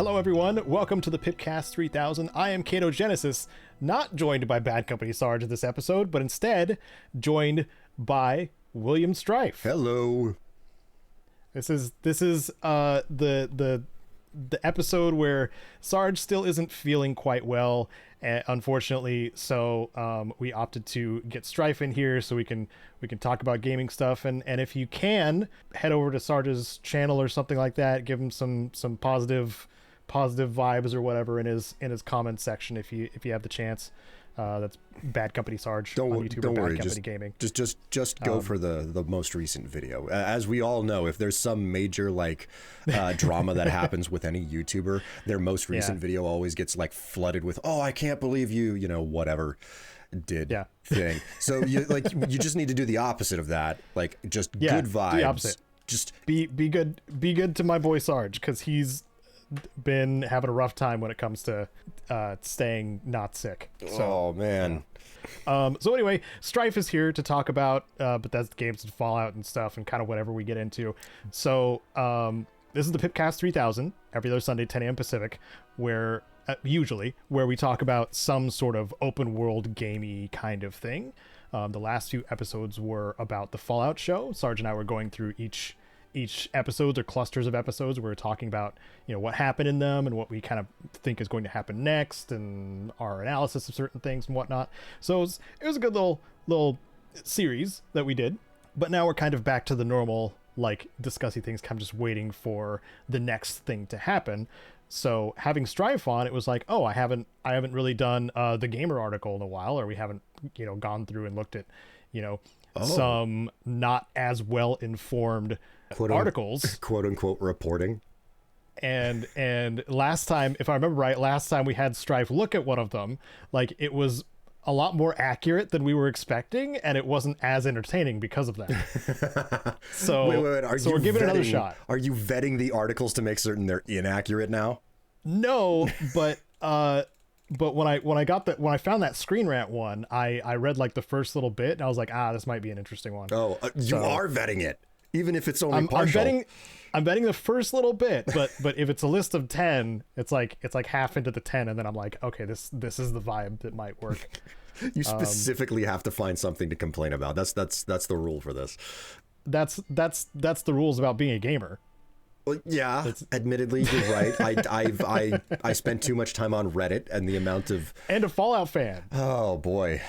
Hello everyone, welcome to the PIPCAST 3000. I am Caedo Genesis, not joined by Bad Company Sarge this episode, but instead joined by William STRIFE. Hello. This is the episode where Sarge still isn't feeling quite well, unfortunately. So we opted to get STRIFE in here so we can talk about gaming stuff. And if you can head over to Sarge's channel or something like that, give him some positive vibes or whatever in his comment section if you have the chance. That's Bad Company Sarge on YouTube. Don't worry, Company Gaming. Just go for the most recent video. As we all know, if there's some major drama that happens with any YouTuber, their most recent video always gets flooded with, "Oh, I can't believe you," whatever thing. So you just need to do the opposite of that. Just good vibes. The opposite. Just be good to my boy Sarge, because he's been having a rough time when it comes to staying not sick. So, oh man. So anyway, STRIFE is here to talk about Bethesda games and Fallout and stuff, and kind of whatever we get into. So this is the PIPCAST 3000 every other Sunday, 10 a.m. Pacific, where usually we talk about some sort of open world gamey kind of thing. The last few episodes were about the Fallout show. Sarge and I were going through each episodes or clusters of episodes. We're talking about what happened in them and what we kind of think is going to happen next, and our analysis of certain things and whatnot. So it was a good little series that we did. But now we're kind of back to the normal, discussing things, kind of just waiting for the next thing to happen. So having STRIFE on, it was oh, I haven't really done the gamer article in a while, or we haven't gone through and looked at some not as well informed articles, quote unquote reporting. And last time, if I remember right, we had STRIFE look at one of them. It was a lot more accurate than we were expecting, and it wasn't as entertaining because of that. So wait, we're giving it another shot. Are you vetting the articles to make certain they're inaccurate now? No, but when I found that ScreenRant one, I read the first little bit, and I was like, this might be an interesting one. Oh, you are vetting it, even if it's only partial. I'm betting the first little bit, but if it's a list of 10, it's half into the 10, and then I'm like, okay, this is the vibe that might work. You specifically have to find something to complain about. That's the rule for this. That's the rules about being a gamer. Well, yeah, admittedly, you're right. I spent too much time on Reddit, and the amount of... And a Fallout fan. Oh, boy.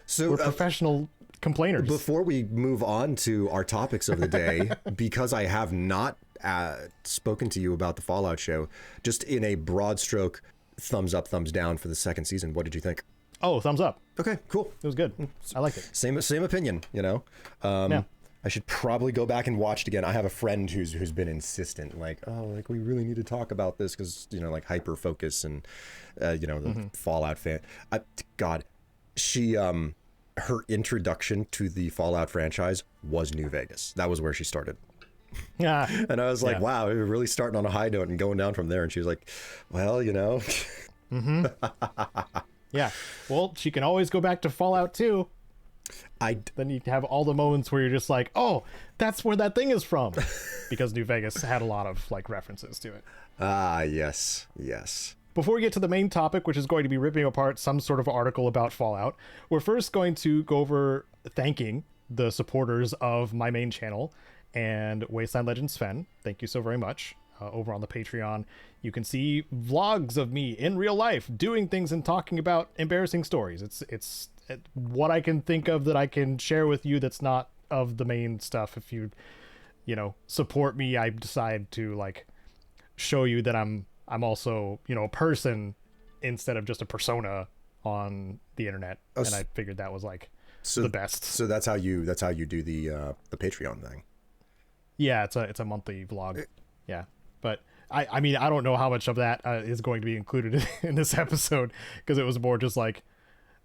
So we're professional complainers. Before we move on to our topics of the day, because I have not spoken to you about the Fallout show, just in a broad stroke, thumbs up, thumbs down for the second season. What did you think? Oh, thumbs up. Okay, cool. It was good. I liked it. Same opinion, Yeah. I should probably go back and watch it again. I have a friend who's been insistent, we really need to talk about this because, hyper focus and, the Fallout fan. God, she, her introduction to the Fallout franchise was New Vegas. That was where she started. Yeah. And I was like, wow, we're really starting on a high note and going down from there. And she was like, well, Mm-hmm. Yeah. Well, she can always go back to Fallout 2. Then you have all the moments where you're just like, oh, that's where that thing is from, because New Vegas had a lot of references to it. Yes. Before we get to the main topic, which is going to be ripping apart some sort of article about Fallout, we're first going to go over thanking the supporters of my main channel and Wasteland Legends Sven. Thank you so very much. Over on the Patreon, you can see vlogs of me in real life doing things and talking about embarrassing stories. It's what I can think of that I can share with you that's not of the main stuff. If you support me, I decide to show you that I'm also a person instead of just a persona on the internet. And I figured that was the best. So that's how you do the Patreon thing. Yeah, it's a monthly vlog. Yeah, but I mean I don't know how much of that is going to be included in this episode, because it was more just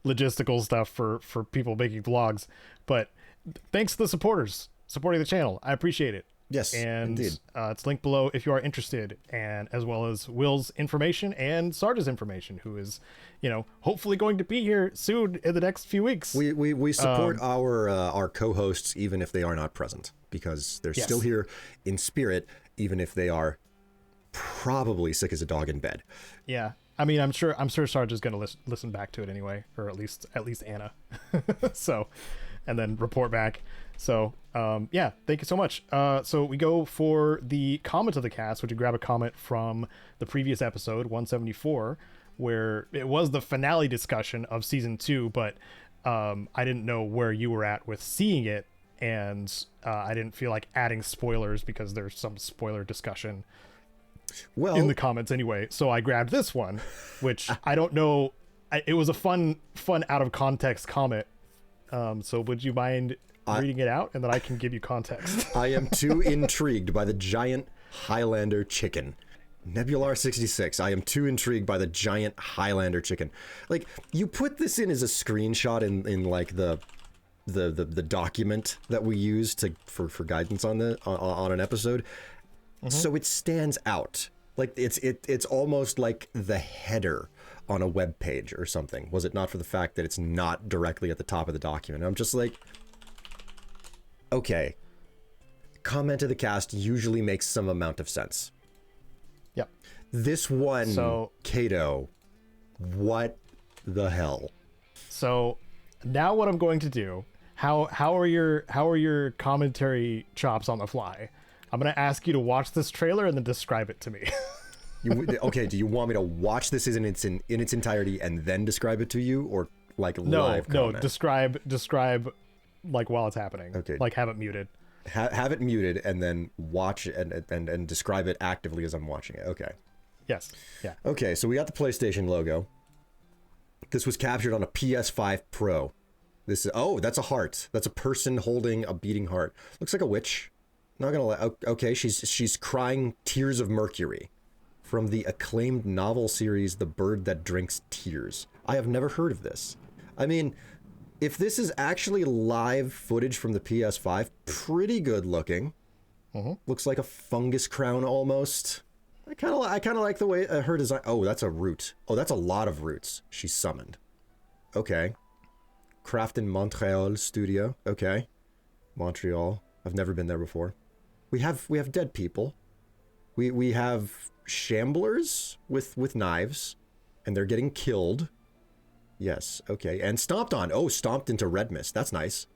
logistical stuff for people making vlogs. But thanks to the supporters supporting the channel. I appreciate it. Yes, and indeed. It's linked below if you are interested, and as well as Will's information and Sarge's information, who is hopefully going to be here soon in the next few weeks. We support our co-hosts even if they are not present, because they're still here in spirit, even if they are probably sick as a dog in bed. Yeah. I mean, I'm sure Sarge is going to listen back to it anyway, or at least Anna. So, and then report back. So, yeah, thank you so much. So we go for the comment of the cast, which you grab a comment from the previous episode, 174, where it was the finale discussion of season 2, but I didn't know where you were at with seeing it, and I didn't feel like adding spoilers because there's some spoiler discussion in the comments anyway. So I grabbed this one, which I don't know. It was a fun out of context comment. So would you mind reading it out, and then I can give you context? I am too intrigued by the giant Highlander chicken. Nebular66, I am too intrigued by the giant Highlander chicken. Like, you put this in as a screenshot in like the document that we use for guidance on an episode. So it stands out. Like it's almost like the header on a web page or something. Was it not for the fact that it's not directly at the top of the document? I'm just like, okay. Comment to the cast usually makes some amount of sense. Yep. This one, so, Caedo, what the hell? So now what I'm going to do, how are your commentary chops on the fly? I'm going to ask you to watch this trailer and then describe it to me. Okay, do you want me to watch this in its entirety and then describe it to you, or like live comment? No, describe like while it's happening. Okay. Like have it muted. Have it muted and then watch and describe it actively as I'm watching it. Okay. Yes. Yeah. Okay, so we got the PlayStation logo. This was captured on a PS5 Pro. This is, oh, that's a heart. That's a person holding a beating heart. Looks like a witch. Not gonna lie. Okay, she's crying tears of mercury from the acclaimed novel series The Bird That Drinks Tears. I have never heard of this. I mean, if this is actually live footage from the PS5, pretty good looking. Looks like a fungus crown almost. I kind of like the way her design. Oh, that's a root. Oh, that's a lot of roots she's summoned. Okay. Craft in Montreal studio. Okay. Montreal. I've never been there before. We have dead people. We have shamblers with knives, and they're getting killed. Yes, okay. And stomped on. Oh, stomped into red mist. That's nice.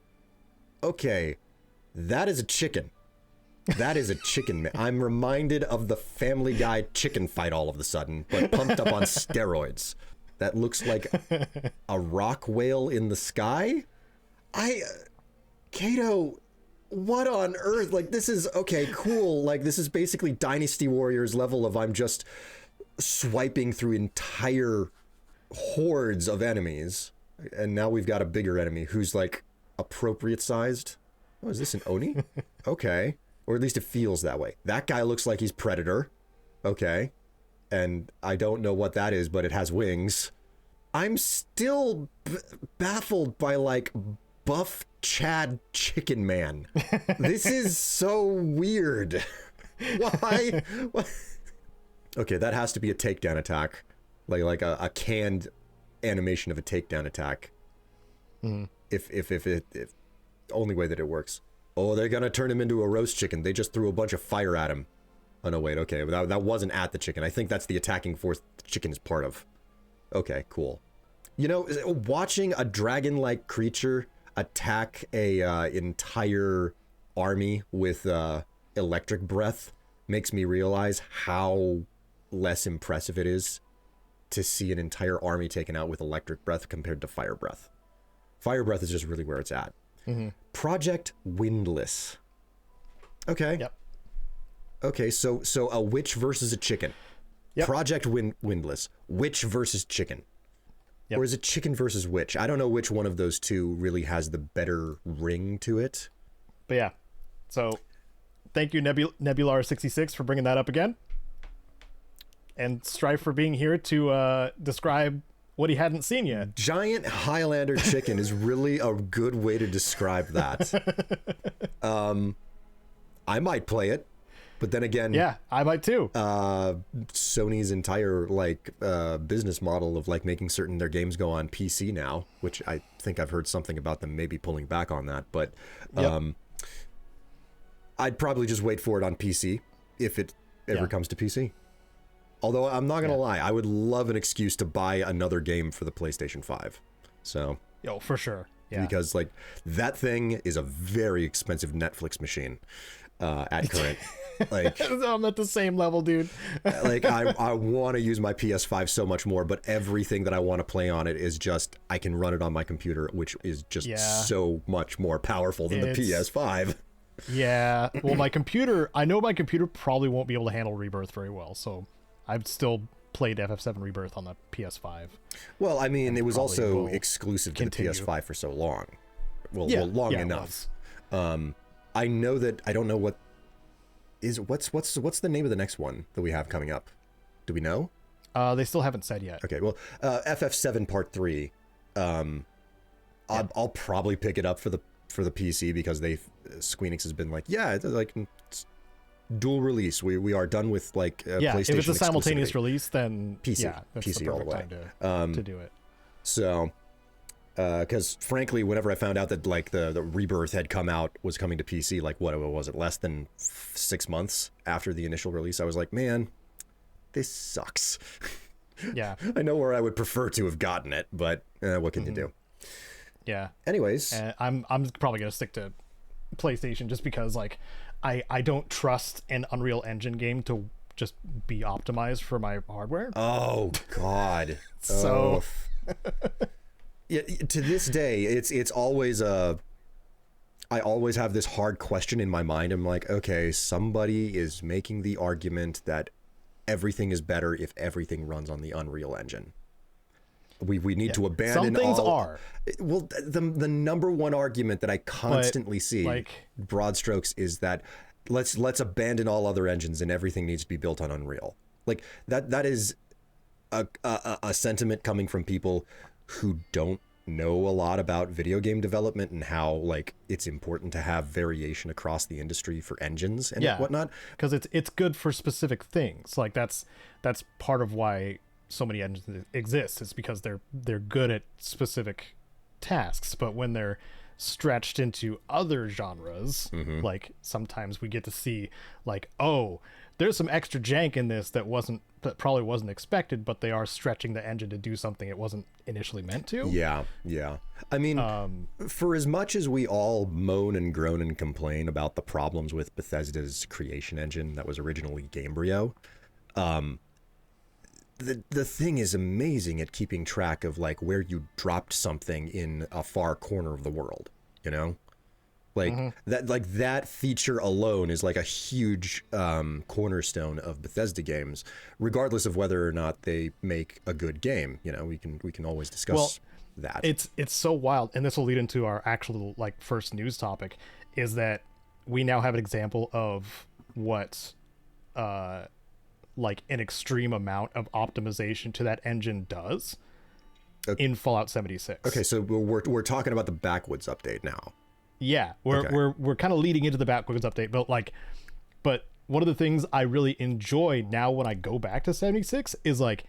Okay. That is a chicken. That is a chicken. I'm reminded of the Family Guy chicken fight all of a sudden, but pumped up on steroids. That looks like a rock whale in the sky. Caedo, what on earth? Like, this is, okay, cool. Like, this is basically Dynasty Warriors level of I'm just swiping through entire hordes of enemies. And now we've got a bigger enemy who's, like, appropriate sized. Oh, is this an Oni? Okay. Or at least it feels that way. That guy looks like he's Predator. Okay. And I don't know what that is, but it has wings. I'm still baffled by, like, buff Chad Chicken Man. This is so weird. Why? Okay, that has to be a takedown attack. Like a canned animation of a takedown attack. If only way that it works. Oh, they're gonna turn him into a roast chicken. They just threw a bunch of fire at him. Oh no, wait, okay, that wasn't at the chicken. I think that's the attacking force the chicken is part of. Okay, cool. You know, watching a dragon-like creature attack a entire army with electric breath makes me realize how less impressive it is to see an entire army taken out with electric breath compared to fire breath. Fire breath is just really where it's at. Project Windless. Okay. Yep. Okay, so a witch versus a chicken. Yep. Project Windless. Witch versus chicken. Yep. Or is it chicken versus witch? I don't know which one of those two really has the better ring to it. But yeah. So thank you, Nebular66, for bringing that up again. And Strife for being here to describe what he hadn't seen yet. Giant Highlander chicken is really a good way to describe that. I might play it, but then again, yeah, I might too. Sony's entire business model of like making certain their games go on PC now, which I think I've heard something about them maybe pulling back on that, but Yep. I'd probably just wait for it on PC if it ever comes to PC. Although I'm not gonna lie, I would love an excuse to buy another game for the PlayStation 5. So. Yo, for sure. Yeah. Because like that thing is a very expensive Netflix machine at current. Like I'm at the same level, dude. like I want to use my PS5 so much more, but everything that I want to play on it is just I can run it on my computer, which is just so much more powerful than the PS5. Yeah. Well, I know my computer probably won't be able to handle Rebirth very well, so I've still played FF7 Rebirth on the PS5. Well, I mean, it was also exclusive to the PS5 for so long. Well, long enough. I know that I don't know what's the name of the next one that we have coming up? Do we know? They still haven't said yet. Okay, well, FF7 Part 3. I'll probably pick it up for the PC because SqueeNix has been like, it's like dual release. We are done with like PlayStation. If it's a simultaneous release, then PC, that's PC the all the way time to do it. So, because frankly, whenever I found out that like the Rebirth had was coming to PC, like what was it, less than 6 months after the initial release, I was like, man, this sucks. Yeah, I know where I would prefer to have gotten it, but what can you do? Yeah. Anyways, I'm probably gonna stick to PlayStation just because like I don't trust an Unreal Engine game to just be optimized for my hardware. Oh God. So yeah, to this day, it's always I always have this hard question in my mind. I'm like, okay, somebody is making the argument that everything is better if everything runs on the Unreal Engine. We need to abandon some things all. Well, the number one argument that I constantly see, like, broad strokes, is that let's abandon all other engines and everything needs to be built on Unreal. Like that is a sentiment coming from people who don't know a lot about video game development and how like it's important to have variation across the industry for engines and whatnot. Because it's good for specific things. Like that's part of why so many engines exist, is because they're good at specific tasks. But when they're stretched into other genres, like sometimes we get to see like, oh, there's some extra jank in this that probably wasn't expected, but they are stretching the engine to do something it wasn't initially meant to. Yeah. I mean, for as much as we all moan and groan and complain about the problems with Bethesda's creation engine that was originally Gamebryo, the thing is amazing at keeping track of like where you dropped something in a far corner of the world, you know? Like that feature alone is like a huge cornerstone of Bethesda games, regardless of whether or not they make a good game. You know, we can always discuss that. It's so wild, and this will lead into our actual like first news topic, is that we now have an example of what like an extreme amount of optimization to that engine does in Fallout 76. Okay, so we're talking about the Backwoods update now. Yeah, we're kind of leading into the Backwoods update, but one of the things I really enjoy now when I go back to 76 is like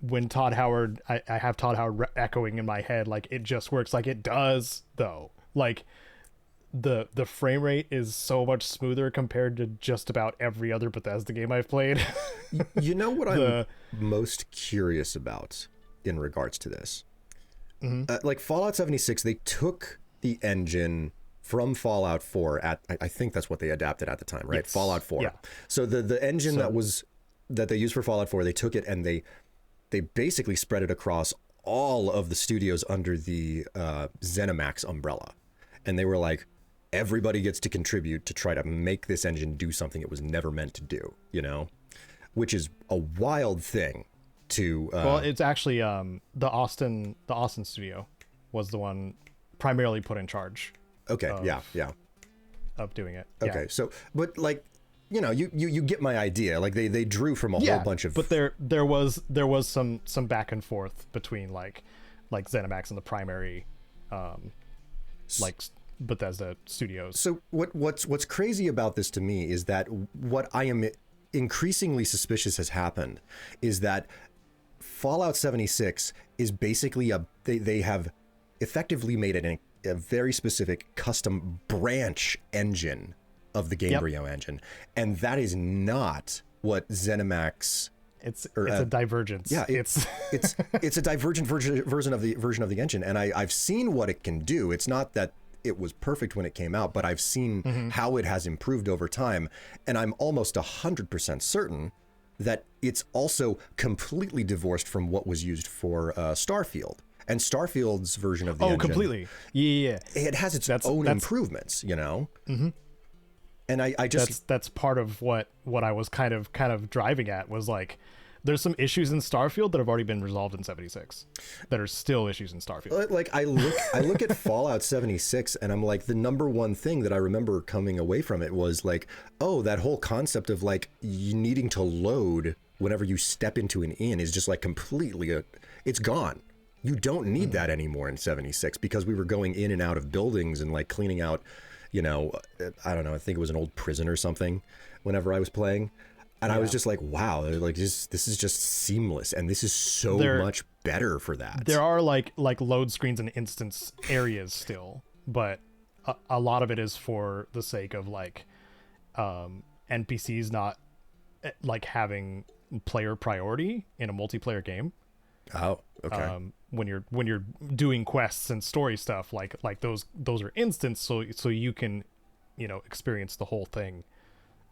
when Todd Howard, I have Todd Howard echoing in my head, like it just works like it does though. Like the frame rate is so much smoother compared to just about every other Bethesda game I've played. You know what I'm most curious about in regards to this? Like Fallout 76, they took the engine from Fallout 4 I think that's what they adapted at the time, right? Yes. Fallout 4. Yeah. So the engine that they used for Fallout 4, they took it and they basically spread it across all of the studios under the ZeniMax umbrella. And they were like, everybody gets to contribute to try to make this engine do something it was never meant to do, you know? Which is a wild thing to well, it's actually the Austin studio was the one primarily put in charge. Okay, of doing it. Okay, yeah. So but like, you know, you get my idea. Like they drew from a whole bunch of. But there was some back and forth between like ZeniMax and the primary like Bethesda studios. So what's crazy about this to me is that what I am increasingly suspicious has happened is that Fallout 76 is basically they have effectively made it a very specific custom branch engine of the Gamebryo engine, and that is not what ZeniMax It's a divergence. Yeah, it's a divergent version of the engine, and I've seen what it can do. It's not that it was perfect when it came out, but I've seen how it has improved over time, and I'm almost 100% certain that it's also completely divorced from what was used for Starfield. And Starfield's version of the engine, completely. Yeah. It has its own improvements, you know. Mm-hmm. And I just that's part of what I was kind of driving at was like, there's some issues in Starfield that have already been resolved in 76 that are still issues in Starfield. Like I look at Fallout 76 and I'm like, the number one thing that I remember coming away from it was like, oh, that whole concept of like you needing to load whenever you step into an inn is just like completely it's gone. You don't need that anymore in 76 because we were going in and out of buildings and like cleaning out, you know, I don't know, I think it was an old prison or something whenever I was playing. And I was just like, wow, like this is just seamless. And this is so much better for that. There are like load screens and instance areas still, but a lot of it is for the sake of like NPCs not like having player priority in a multiplayer game. Oh, okay. When you're doing quests and story stuff, like those are instance, so you can, you know, experience the whole thing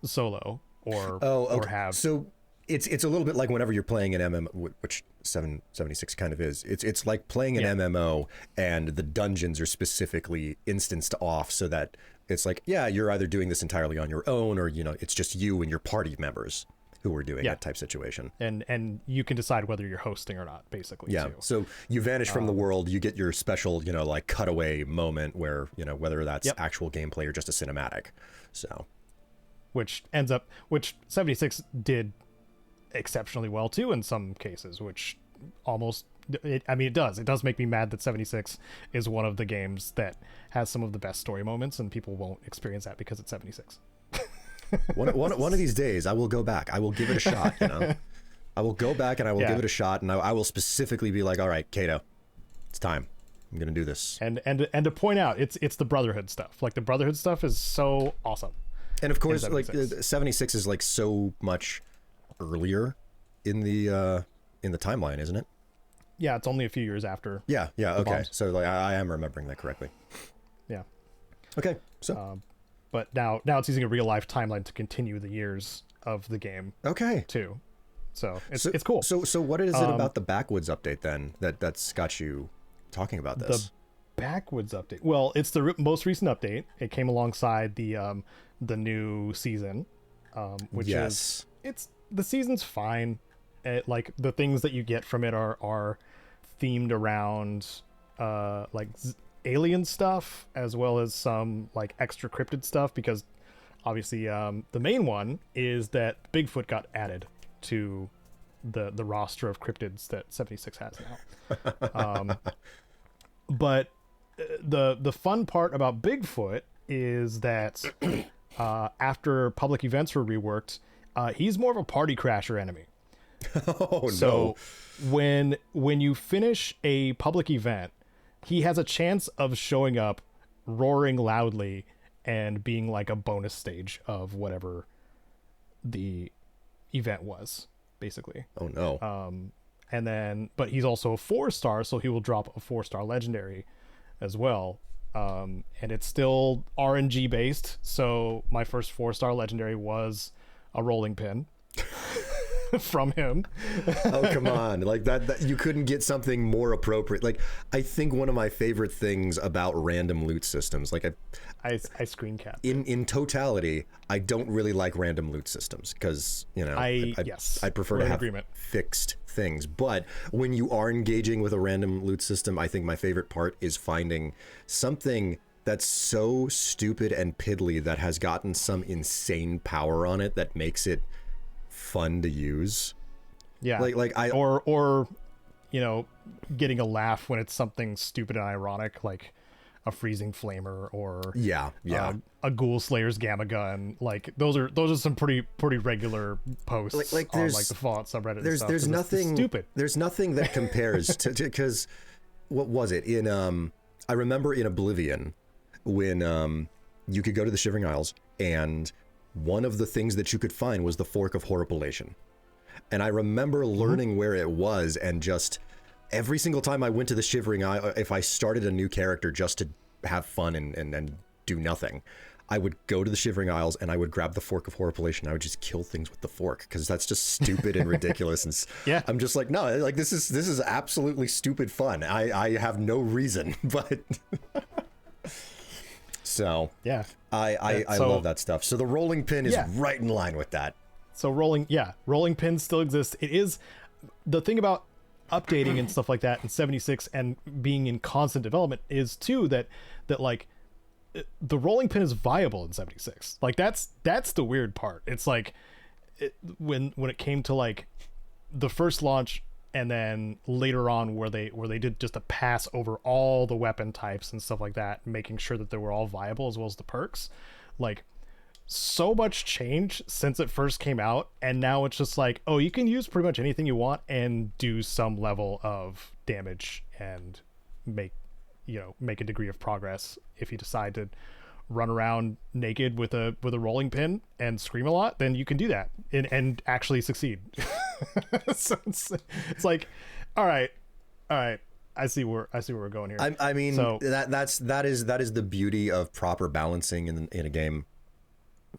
solo or have. So it's a little bit like whenever you're playing an MMO, which 776 kind of is. It's like playing an MMO, and the dungeons are specifically instanced off so that it's like, yeah, you're either doing this entirely on your own, or you know, it's just you and your party members who are doing that type situation. And you can decide whether you're hosting or not, basically. Yeah. Too. So you vanish from the world, you get your special, you know, like cutaway moment where, you know, whether that's actual gameplay or just a cinematic. So which 76 did exceptionally well too in some cases, which almost it does make me mad that 76 is one of the games that has some of the best story moments, and people won't experience that because it's 76. One of these days, I will go back. I will give it a shot. You know, I will go back and I will give it a shot, and I will specifically be like, "All right, Caedo, it's time. I'm gonna do this." And to point out, it's the Brotherhood stuff. Like the Brotherhood stuff is so awesome. And of course, like 76 is like so much earlier in the timeline, isn't it? Yeah, it's only a few years after. Yeah. Okay, bombs. So like I am remembering that correctly. Yeah. Okay. So. But now it's using a real life timeline to continue the years of the game. Okay. Too. So it's cool. So what is it about the Backwoods update then that's got you talking about this? The Backwoods update. Well, it's the most recent update. It came alongside the new season, which is the season's fine. Like the things that you get from it are themed around alien stuff, as well as some like extra cryptid stuff, because obviously the main one is that Bigfoot got added to the roster of cryptids that 76 has now. But the fun part about Bigfoot is that after public events were reworked, he's more of a party crasher enemy. Oh, so when you finish a public event, he has a chance of showing up roaring loudly and being like a bonus stage of whatever the event was, basically. Oh no. And then, but he's also a 4-star, so he will drop a 4-star legendary as well. And it's still RNG based, so my first 4-star legendary was a rolling pin. From him. Oh, come on. Like that you couldn't get something more appropriate. Like, I think one of my favorite things about random loot systems, like I screen cap. In totality, I don't really like random loot systems because, you know, I prefer to have fixed things. But when you are engaging with a random loot system, I think my favorite part is finding something that's so stupid and piddly that has gotten some insane power on it that makes it fun to use. Yeah. Or you know, getting a laugh when it's something stupid and ironic, like a freezing flamer or a ghoul slayer's gamma gun. Like those are some pretty regular posts on like the Fallout subreddit. There's nothing stupid. There's nothing that compares to because what was it in I remember in Oblivion when you could go to the Shivering Isles, and one of the things that you could find was the Fork of Horripilation. And I remember learning where it was, and just every single time I went to the Shivering Isle, if I started a new character just to have fun and do nothing, I would go to the Shivering Isles and I would grab the Fork of Horripilation. I would just kill things with the fork, because that's just stupid and ridiculous. And yeah, I'm just like, no, like this is absolutely stupid fun. I have no reason, but so yeah, I love that stuff. So the rolling pin is right in line with that. So rolling pins still exist. It is the thing about updating and stuff like that in 76 and being in constant development is too that like the rolling pin is viable in 76. Like that's the weird part. It's like when it came to like the first launch, and then later on where they did just a pass over all the weapon types and stuff like that, making sure that they were all viable as well as the perks. Like, so much change since it first came out, and now it's just like, oh, you can use pretty much anything you want and do some level of damage and make a degree of progress. If you decide to run around naked with a rolling pin and scream a lot, then you can do that and actually succeed. So it's like, all right, I see where we're going here. I mean, so that is the beauty of proper balancing in a game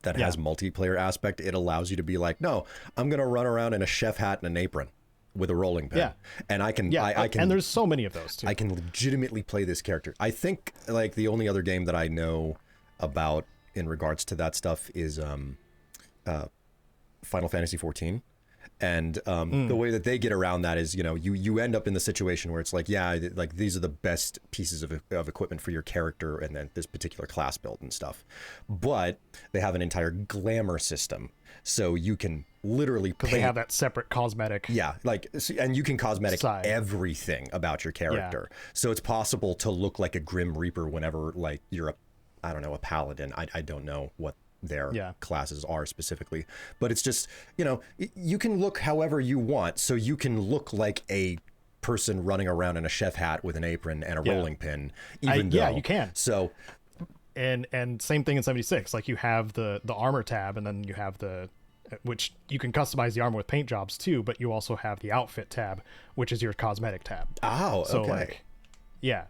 that has multiplayer aspect. It allows you to be like, no, I'm gonna run around in a chef hat and an apron with a rolling pin, and I can and there's so many of those too. I can legitimately play this character. I think like the only other game that I know about in regards to that stuff is Final Fantasy XIV. And the way that they get around that is, you end up in the situation where it's like, like these are the best pieces of equipment for your character and then this particular class build and stuff. But they have an entire glamour system. So you can literally because they have that separate cosmetic. Yeah, and you can cosmetic everything about your character. Yeah. So it's possible to look like a Grim Reaper whenever like you're a paladin. I don't know what their classes are specifically, but it's just, you can look however you want. So you can look like a person running around in a chef hat with an apron and a rolling pin, even though you can. So and same thing in 76. Like you have the armor tab, and then you have which you can customize the armor with paint jobs too, but you also have the outfit tab, which is your cosmetic tab. Oh, so okay.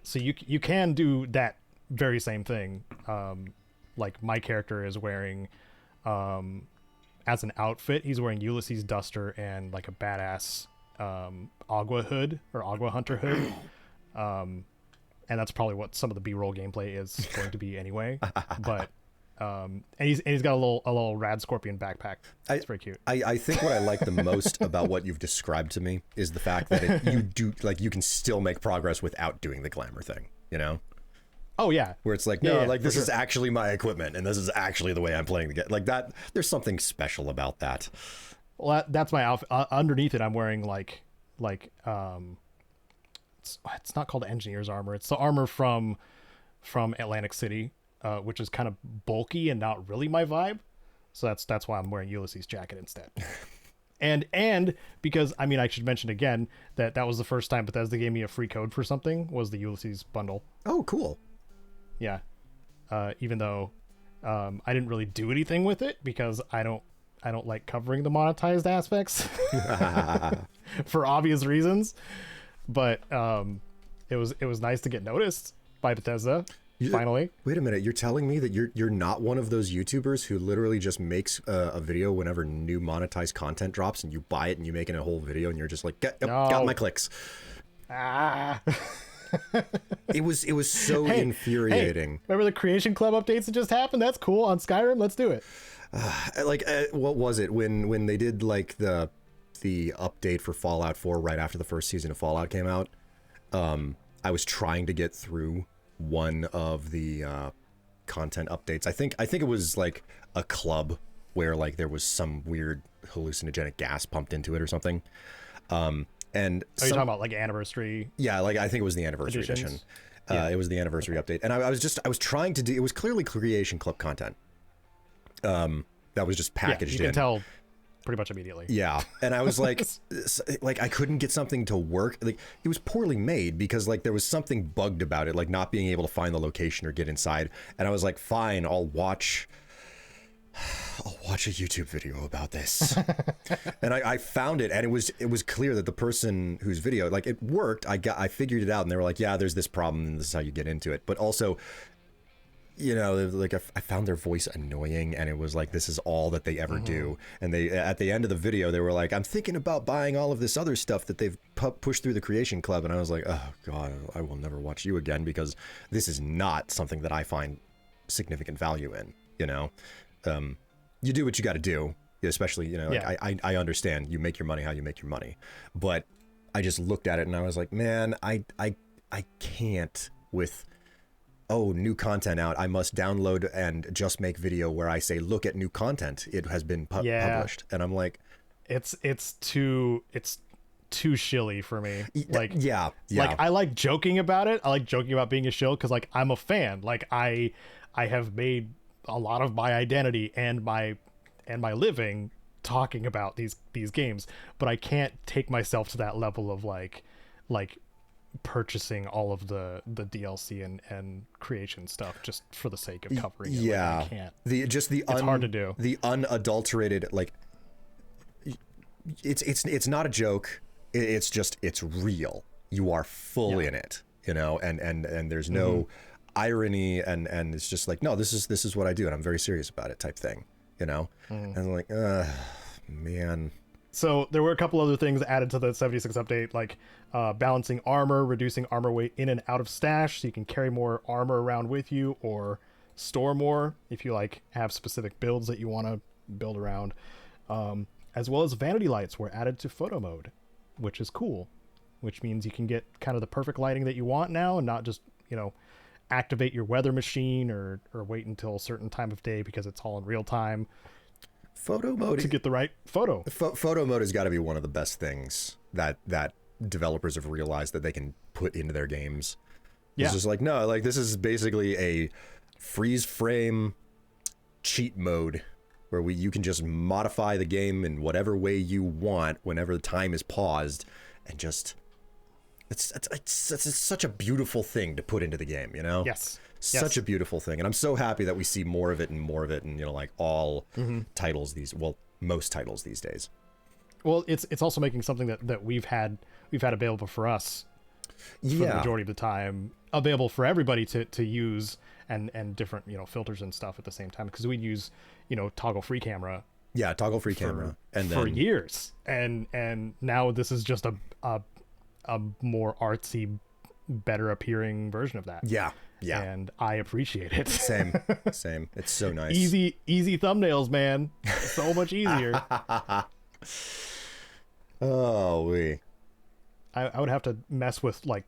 So you can do that very same thing. Like my character is wearing, as an outfit, he's wearing Ulysses Duster and like a badass Agua hood or Agua Hunter hood. And that's probably what some of the B-roll gameplay is going to be anyway. But and he's got a little rad scorpion backpack. It's very cute. I think what I like the most about what you've described to me is the fact that you can still make progress without doing the glamour thing, Oh yeah, where it's like, this is actually my equipment, and this is actually the way I'm playing the game. Like that, there's something special about that. Well, that's my outfit. Underneath it, I'm wearing it's not called engineer's armor. It's the armor from Atlantic City, which is kind of bulky and not really my vibe. So that's why I'm wearing Ulysses' jacket instead. And because I should mention again that was the first time Bethesda gave me a free code for something, was the Ulysses bundle. Oh, cool. Yeah. Even though I didn't really do anything with it because I don't like covering the monetized aspects for obvious reasons. But it was nice to get noticed by Bethesda. Finally. Wait a minute, you're telling me that you're not one of those YouTubers who literally just makes a video whenever new monetized content drops, and you buy it and you make it a whole video and you're just like, got my clicks. It was so infuriating. Remember the Creation Club updates that just happened? That's cool on Skyrim. Let's do it. What was it when they did like the update for Fallout 4 right after the first season of Fallout came out? I was trying to get through one of the content updates. I think it was like a club where like there was some weird hallucinogenic gas pumped into it or something. And you're talking about like anniversary? Yeah, like I think it was the anniversary edition. It was the anniversary update, and I was trying to do. It was clearly Creation Club content. That was just packaged in. You can tell pretty much immediately. Yeah, and I was like, I couldn't get something to work. Like it was poorly made because like there was something bugged about it, like not being able to find the location or get inside. And I was like, fine, I'll watch I'll watch a YouTube video about this. And I found it, and it was clear that the person whose video, like, it worked. I figured it out, and they were like, yeah, there's this problem, and this is how you get into it. But also, you know, like, I found their voice annoying, and it was like, this is all that they ever do. And they, at the end of the video, they were like, I'm thinking about buying all of this other stuff that they've pushed through the Creation Club. And I was like, oh God, I will never watch you again, because this is not something that I find significant value in, you know? You do what you got to do, especially, you know, like, I understand you make your money how you make your money, but I just looked at it and I was like, man, I can't with, oh, new content out, I must download and just make video where I say, look at new content. It has been published. And I'm like, it's too shilly for me. Like, yeah. Like, I like joking about it. I like joking about being a shill, because, like, I'm a fan. Like, I have made a lot of my identity and my living talking about these games, but I can't take myself to that level of like purchasing all of the DLC and creation stuff just for the sake of covering it. Yeah, like, I can't. It's hard to do. The unadulterated, like, it's not a joke. It's real. You are full in it, you know, and there's no irony, and it's just like, no, this is what I do, and I'm very serious about it, type thing, you know. And I'm like, man. So there were a couple other things added to the 76 update, like balancing armor, reducing armor weight in and out of stash, so you can carry more armor around with you, or store more if you like have specific builds that you want to build around. As well as vanity lights were added to photo mode, which is cool, which means you can get kind of the perfect lighting that you want now, and not just, you know, activate your weather machine or wait until a certain time of day because it's all in real time. Photo mode to get the right photo. Photo mode has got to be one of the best things that developers have realized that they can put into their games. Yeah. It's just like, no, like, this is basically a freeze frame cheat mode where you can just modify the game in whatever way you want whenever the time is paused, and just it's such a beautiful thing to put into the game, you know? Yes. Such a beautiful thing. And I'm so happy that we see more of it, and, you know, like, all titles most titles these days. Well, it's also making something that we've had available for us for the majority of the time, available for everybody to use, and different, you know, filters and stuff at the same time, because we'd use, you know, toggle free camera. Yeah, toggle free camera. And for years. And now this is just a more artsy, better appearing version of that. Yeah. And I appreciate it. Same. It's so nice. Easy thumbnails, man. So much easier. I would have to mess with, like,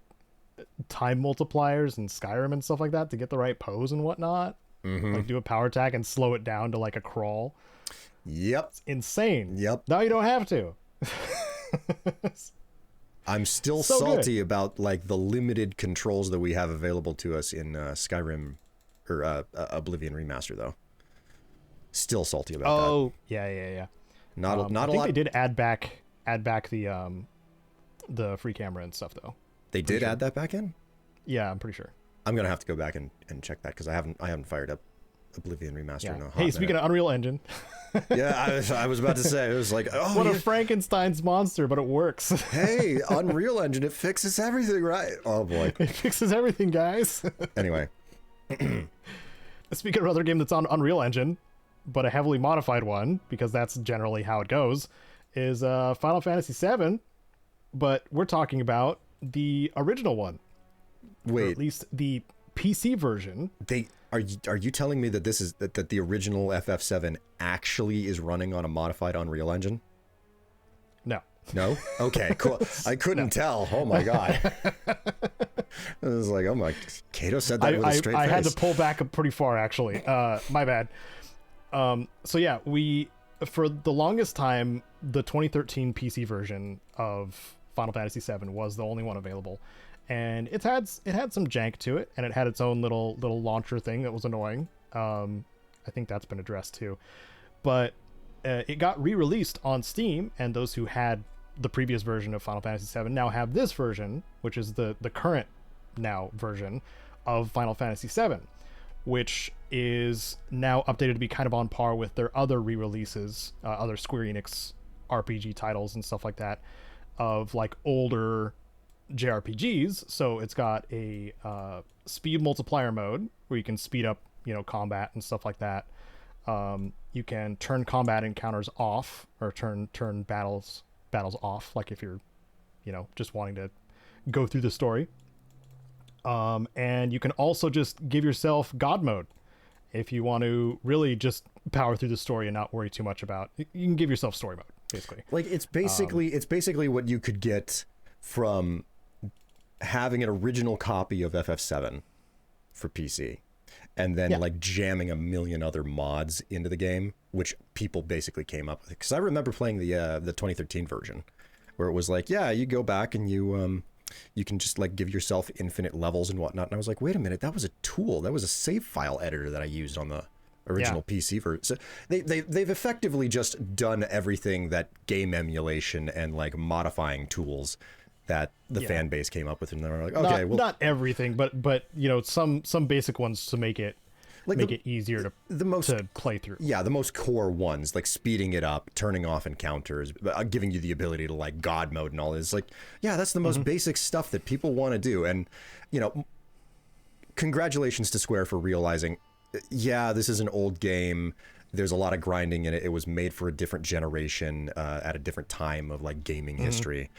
time multipliers and Skyrim and stuff like that to get the right pose and whatnot. Like, do a power attack and slow it down to, like, a crawl. Yep. It's insane. Yep. Now you don't have to. I'm still so salty about, like, the limited controls that we have available to us in Skyrim, or Oblivion Remaster, though. Still salty about that. Oh, yeah. Not a lot. I think they did add back the free camera and stuff, though. They did add that back in? Yeah, I'm pretty sure. I'm gonna have to go back and check that, because I haven't fired up Oblivion Remaster in a hot minute. Speaking of Unreal Engine. Yeah, I was about to say, it was like, oh, what a Frankenstein's monster, but it works. Hey, Unreal Engine, it fixes everything, right? Oh boy, it fixes everything, guys. Anyway, speaking of another game that's on Unreal Engine, but a heavily modified one, because that's generally how it goes, is Final Fantasy VII. But we're talking about the original one. Wait, or at least the PC version. Are you telling me that that the original FF7 actually is running on a modified Unreal Engine? No? Okay, cool. I couldn't tell. Oh my god. I was like, oh my, Caedo said that with a straight face. I had to pull back pretty far, actually. My bad. So yeah, for the longest time, the 2013 PC version of Final Fantasy VII was the only one available. And it had some jank to it, and it had its own little launcher thing that was annoying. I think that's been addressed too. But it got re-released on Steam, and those who had the previous version of Final Fantasy VII now have this version, which is the current now version of Final Fantasy VII. which is now updated to be kind of on par with their other re-releases, other Square Enix RPG titles and stuff like that, of like older JRPGs. So it's got a speed multiplier mode where you can speed up, combat and stuff like that. You can turn combat encounters off, or turn battles off, like if you're, just wanting to go through the story. And you can also just give yourself God mode if you want to really just power through the story and not worry too much about. You can give yourself story mode, basically. Like it's basically what you could get from having an original copy of FF7 for PC, and then like jamming a million other mods into the game, which people basically came up with. Because I remember playing the 2013 version, where it was like, you go back and you can just like give yourself infinite levels and whatnot. And I was like, wait a minute, that was a tool. That was a save file editor that I used on the original PC version. So they've effectively just done everything that game emulation and like modifying tools that the fan base came up with, and they're like, okay, not everything, but some basic ones to make it it easier to play through. Yeah, the most core ones, like speeding it up, turning off encounters, giving you the ability to like God mode and all this. Like, that's the most basic stuff that people want to do. And congratulations to Square for realizing, this is an old game. There's a lot of grinding in it. It was made for a different generation at a different time of like gaming history.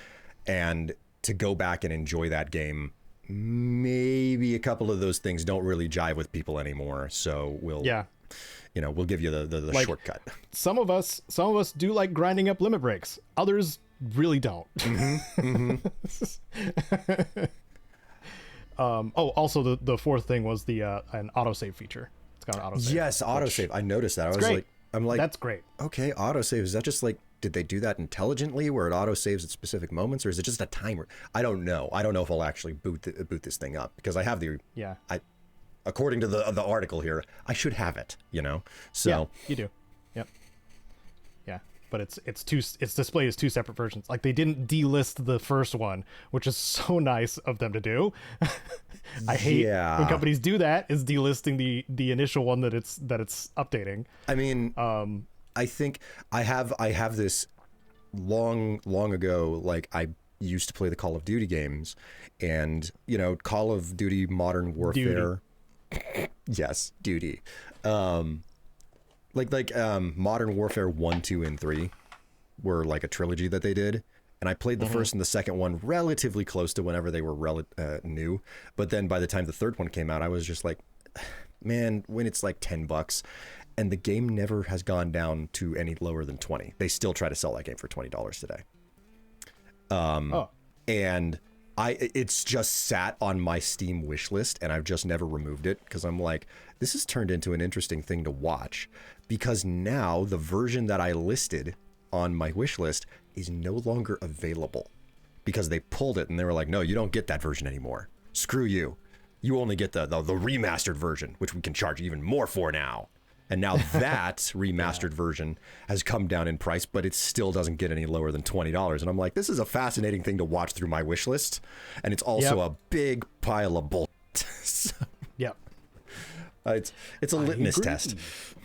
And to go back and enjoy that game, maybe a couple of those things don't really jive with people anymore. So we'll give you the like, shortcut. Some of us do like grinding up limit breaks. Others really don't. Also the fourth thing was the an autosave feature. It's got an autosave. Yes, autosave. I noticed that. I'm like, that's great. Okay, autosave. Is that just like, did they do that intelligently where it autosaves at specific moments, or is it just a timer? I don't know. I don't know if I'll actually boot this thing up, because I have the according to the article here, I should have it. So yeah, you do. Yep. Yeah, but it's displayed as two separate versions. Like they didn't delist the first one, which is so nice of them to do. I hate when companies do that, is delisting the initial one that it's updating. I mean, I think I have this long ago, like I used to play the Call of Duty games, and Call of Duty Modern Warfare. Yes, duty. Modern Warfare 1, 2, and 3 were like a trilogy that they did. And I played the first and the second one relatively close to whenever they were new. But then by the time the third one came out, I was just like, man, when it's like $10, and the game never has gone down to any lower than 20. They still try to sell that game for $20 today. And it's just sat on my Steam wish list, and I've just never removed it, because I'm like, this has turned into an interesting thing to watch, because now the version that I listed on my wish list is no longer available, because they pulled it and they were like, no, you don't get that version anymore. Screw you. You only get the remastered version, which we can charge even more for now. And now that remastered version has come down in price, but it still doesn't get any lower than $20. And I'm like, this is a fascinating thing to watch through my wish list. And it's also a big pile of bull. So, it's a litmus test.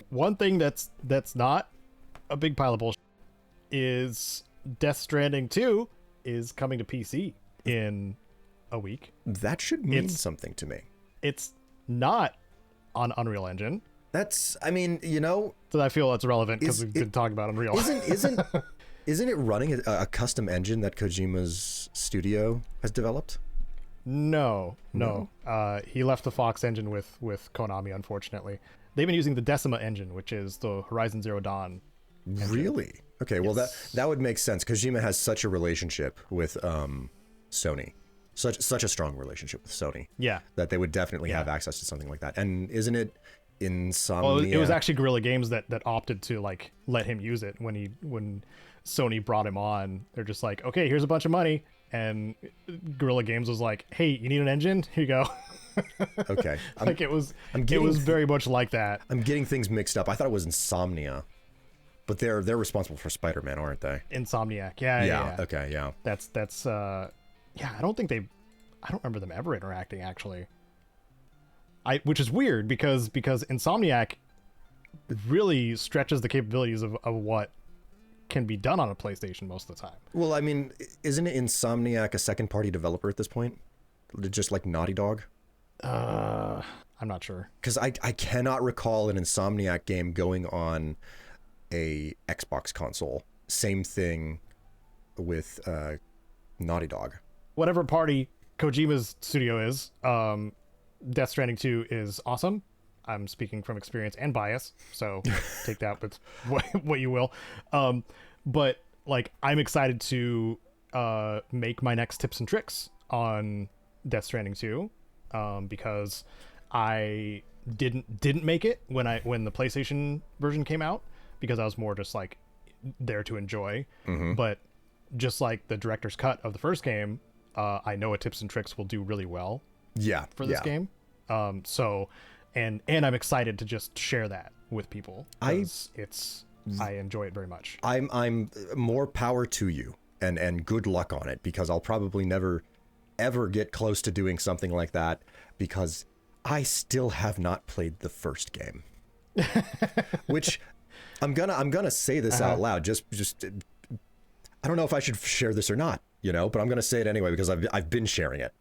One thing that's not a big pile of bullshit is Death Stranding 2 is coming to PC in a week. That should mean something to me. It's not on Unreal Engine. So I feel that's relevant because we've been talking about Unreal. Isn't it running a custom engine that Kojima's studio has developed? No. He left the Fox engine with Konami, unfortunately. They've been using the Decima engine, which is the Horizon Zero Dawn engine. Really? Okay, well that would make sense. Kojima has such a relationship with Sony. Such a strong relationship with Sony. Yeah. That they would definitely have access to something like that. And isn't it Insomniac? Well, it was actually Guerrilla Games that opted to like let him use it when Sony brought him on. They're just like, okay, here's a bunch of money, and Guerrilla Games was like, hey, you need an engine? Here you go. Okay. It was very much like that. I'm getting things mixed up. I thought it was Insomnia, but they're responsible for Spider-Man, aren't they? Insomniac. Yeah. Okay. Yeah. That's I don't remember them ever interacting actually. which is weird because Insomniac really stretches the capabilities of what can be done on a PlayStation most of the time. Well, I mean, isn't Insomniac a second-party developer at this point? Just like Naughty Dog? I'm not sure. Because I cannot recall an Insomniac game going on a Xbox console. Same thing with Naughty Dog. Whatever party Kojima's studio is, Death Stranding 2 is awesome. I'm speaking from experience and bias, so take that with what you will. But like, I'm excited to make my next tips and tricks on Death Stranding 2, because I didn't make it when the PlayStation version came out, because I was more just like there to enjoy. But just like the director's cut of the first game, I know a tips and tricks will do really well for this game. So and I'm excited to just share that with people. I enjoy it very much. I'm more power to you, and good luck on it, because I'll probably never ever get close to doing something like that, because I still have not played the first game. Which I'm gonna say this out loud. Just I don't know if I should share this or not, but I'm gonna say it anyway because I've been sharing it.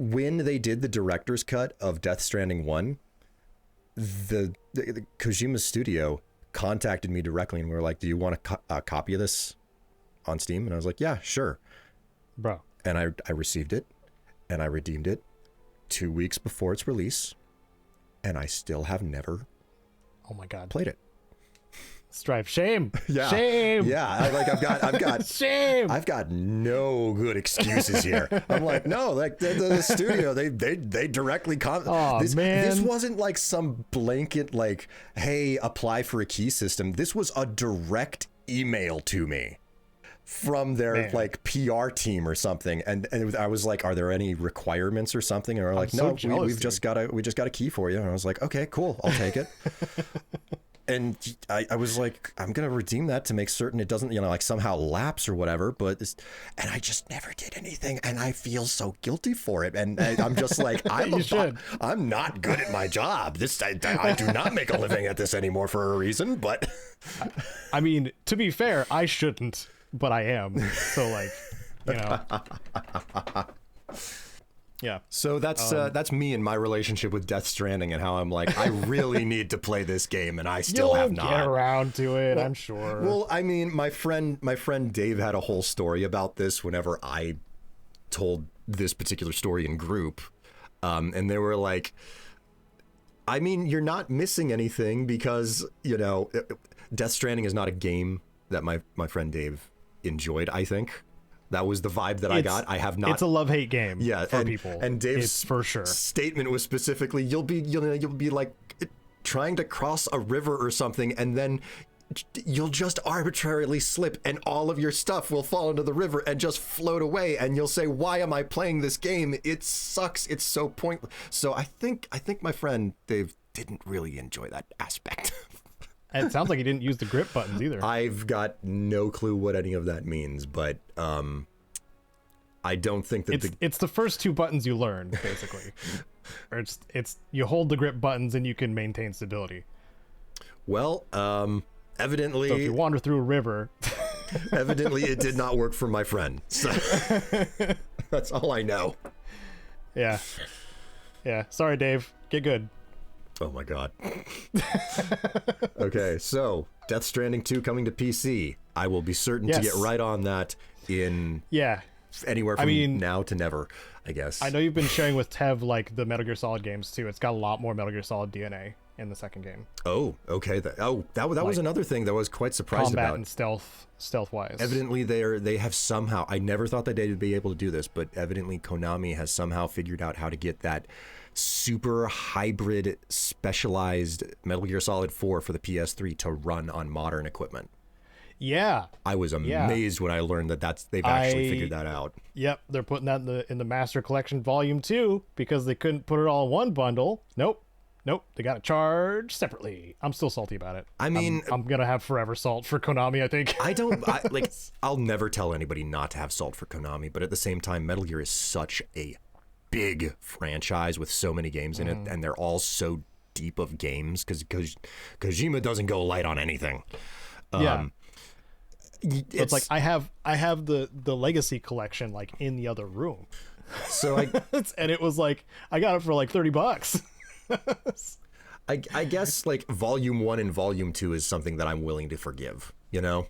When they did the director's cut of Death Stranding 1, the Kojima studio contacted me directly and were like, "Do you want a copy of this on Steam?" And I was like, "Yeah, sure, bro." And I received it, and I redeemed it 2 weeks before its release, and I still have never played it. Strife, shame. Yeah. Shame. Yeah. I've got shame. I've got no good excuses here. I'm like, no, like the studio, they directly this wasn't like some blanket, like, hey, apply for a key system. This was a direct email to me from their like PR team or something. And I was like, are there any requirements or something? And they're like, no, we've just got a key for you. And I was like, okay, cool. I'll take it. And I was like, I'm going to redeem that to make certain it doesn't, like somehow lapse or whatever. And I just never did anything. And I feel so guilty for it. And I'm just like, I'm not good at my job. I do not make a living at this anymore for a reason. But I mean, to be fair, I shouldn't, but I am. So like, Yeah. So that's me and my relationship with Death Stranding, and how I'm like, I really need to play this game, and I still have not. Get around to it, well, I'm sure. Well, I mean, my friend Dave had a whole story about this whenever I told this particular story in group, and they were like, I mean, you're not missing anything, because Death Stranding is not a game that my friend Dave enjoyed. I think that was the vibe that I got. I have not. It's a love-hate game. Yeah, for people. And Dave's for sure statement was specifically, you'll be like trying to cross a river or something, and then you'll just arbitrarily slip, and all of your stuff will fall into the river and just float away, and you'll say, "Why am I playing this game? It sucks. It's so pointless." So I think my friend Dave didn't really enjoy that aspect. And it sounds like he didn't use the grip buttons either. I've got no clue what any of that means, but I don't think that it's the first two buttons you learn, basically. Or it's you hold the grip buttons and you can maintain stability. Well, evidently, so if you wander through a river, evidently it did not work for my friend. So that's all I know. Yeah. Sorry, Dave. Get good. Oh my god. Okay, so Death Stranding 2 coming to PC. I will be certain to get right on that in anywhere from now to never, I guess. I know you've been sharing with Tev like the Metal Gear Solid games too. It's got a lot more Metal Gear Solid DNA in the second game. Oh, okay. That was another thing that I was quite surprised about. Combat and stealth wise. Evidently they have somehow, I never thought that they'd be able to do this, but evidently Konami has somehow figured out how to get that super hybrid specialized Metal Gear Solid 4 for the PS3 to run on modern equipment. Yeah. I was amazed when I learned that they've actually figured that out. Yep, they're putting that in the Master Collection Volume 2 because they couldn't put it all in one bundle. Nope, they got to charge separately. I'm still salty about it. I mean, I'm going to have forever salt for Konami, I think. I'll never tell anybody not to have salt for Konami, but at the same time, Metal Gear is such a big franchise with so many games in it, and they're all so deep of games because Kojima doesn't go light on anything. It's like I have the Legacy collection like in the other room. So and it was like I got it for like $30. I guess like Volume 1 and Volume 2 is something that I'm willing to forgive, you know?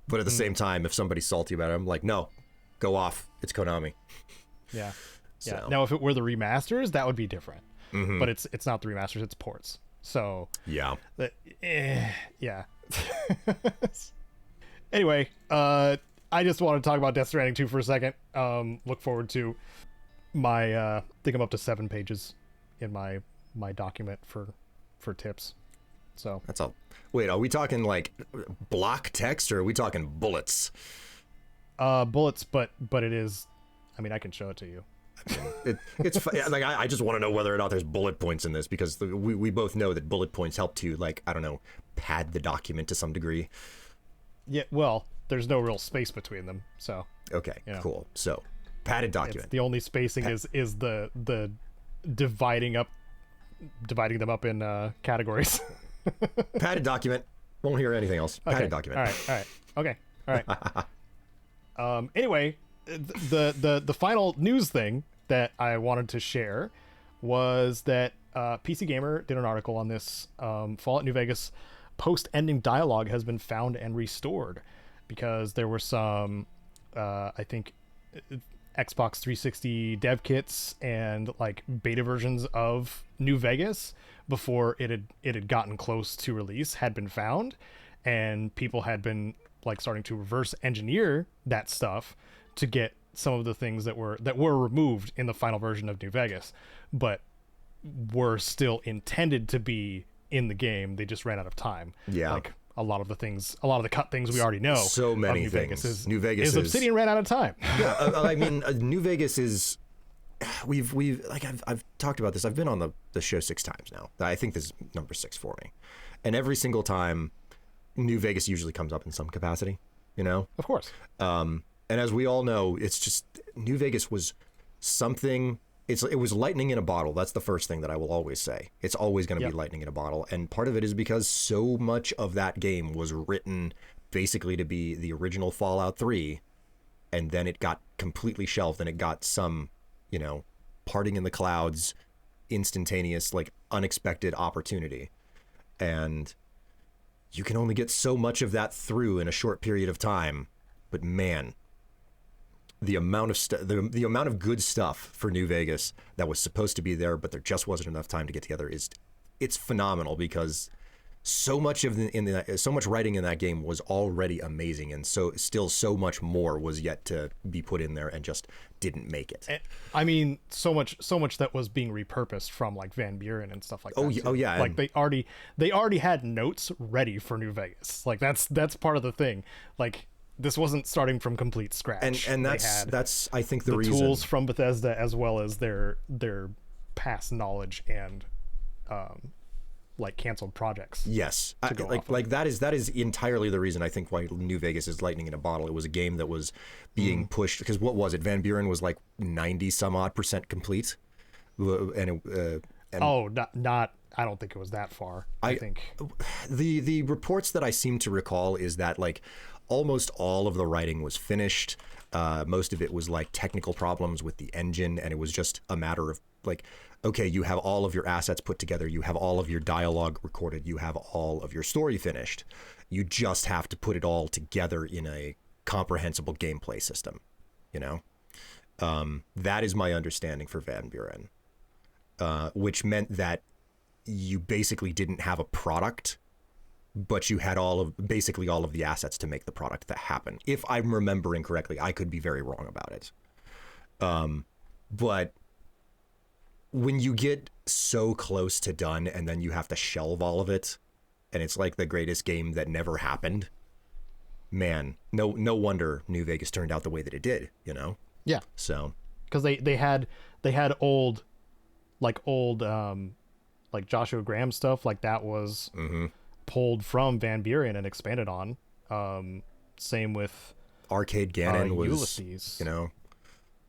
But at the same time, if somebody's salty about it, I'm like, no, go off. It's Konami. Yeah. So. Yeah. Now, if it were the remasters, that would be different. But it's not the remasters, it's ports. So yeah. Yeah. Anyway, I just want to talk about Death Stranding 2 for a second. Look forward to my I think I'm up to 7 pages in my document for tips. So that's all. Wait, are we talking like block text or are we talking bullets? Bullets, but it is. I mean, I can show it to you. It's like I just want to know whether or not there's bullet points in this because we both know that bullet points help to, like, I don't know, pad the document to some degree. Yeah, well, there's no real space between them, so. Okay, you know, cool. So, padded document. The only spacing is the dividing them up in categories. Padded document. Won't hear anything else. Okay. Padded document. All right. Okay. All right. Anyway, the final news thing that I wanted to share was that PC Gamer did an article on this. Fallout New Vegas post-ending dialogue has been found and restored because there were some, I think, Xbox 360 dev kits and like beta versions of New Vegas before it had gotten close to release had been found, and people had been like starting to reverse engineer that stuff to get some of the things that were removed in the final version of New Vegas, but were still intended to be in the game. They just ran out of time. Yeah. Like a lot of the cut things we already know. So many New things. New Vegas is Obsidian ran out of time. Yeah. I mean, New Vegas is, we've like, I've talked about this. I've been on the show 6 times now. I think this is number 6 for me. And every single time New Vegas usually comes up in some capacity, you know? Of course. And as we all know, it's just New Vegas was something. It was lightning in a bottle. That's the first thing that I will always say. It's always going to be lightning in a bottle. And part of it is because so much of that game was written basically to be the original Fallout 3, and then it got completely shelved and it got some, you know, parting in the clouds, instantaneous, like unexpected opportunity. And you can only get so much of that through in a short period of time. But man, the amount of the amount of good stuff for New Vegas that was supposed to be there, but there just wasn't enough time to get together it's phenomenal because so much so much writing in that game was already amazing, and so still so much more was yet to be put in there and just didn't make it. I mean, so much that was being repurposed from like Van Buren and stuff like that. Oh yeah. Like they already had notes ready for New Vegas. Like that's part of the thing. Like, this wasn't starting from complete scratch. And that's I think the reason. Tools from Bethesda as well as their past knowledge and like canceled projects. Yes. Like that is entirely the reason I think why New Vegas is lightning in a bottle. It was a game that was being pushed because what was it? Van Buren was like 90 some odd % complete. And not I don't think it was that far. I think the reports that I seem to recall is that like almost all of the writing was finished. Most of it was like technical problems with the engine, and it was just a matter of like, okay, you have all of your assets put together, you have all of your dialogue recorded, you have all of your story finished. You just have to put it all together in a comprehensible gameplay system, you know? That is my understanding for Van Buren, which meant that you basically didn't have a product, but you had basically all of the assets to make the product that happen. If I'm remembering correctly, I could be very wrong about it. But when you get so close to done and then you have to shelve all of it, and it's like the greatest game that never happened, man, no wonder New Vegas turned out the way that it did, you know? Yeah. So, because they had old like Joshua Graham stuff, like that was pulled from Van Buren and expanded on. Same with Arcade Gannon was, Ulysses. you know,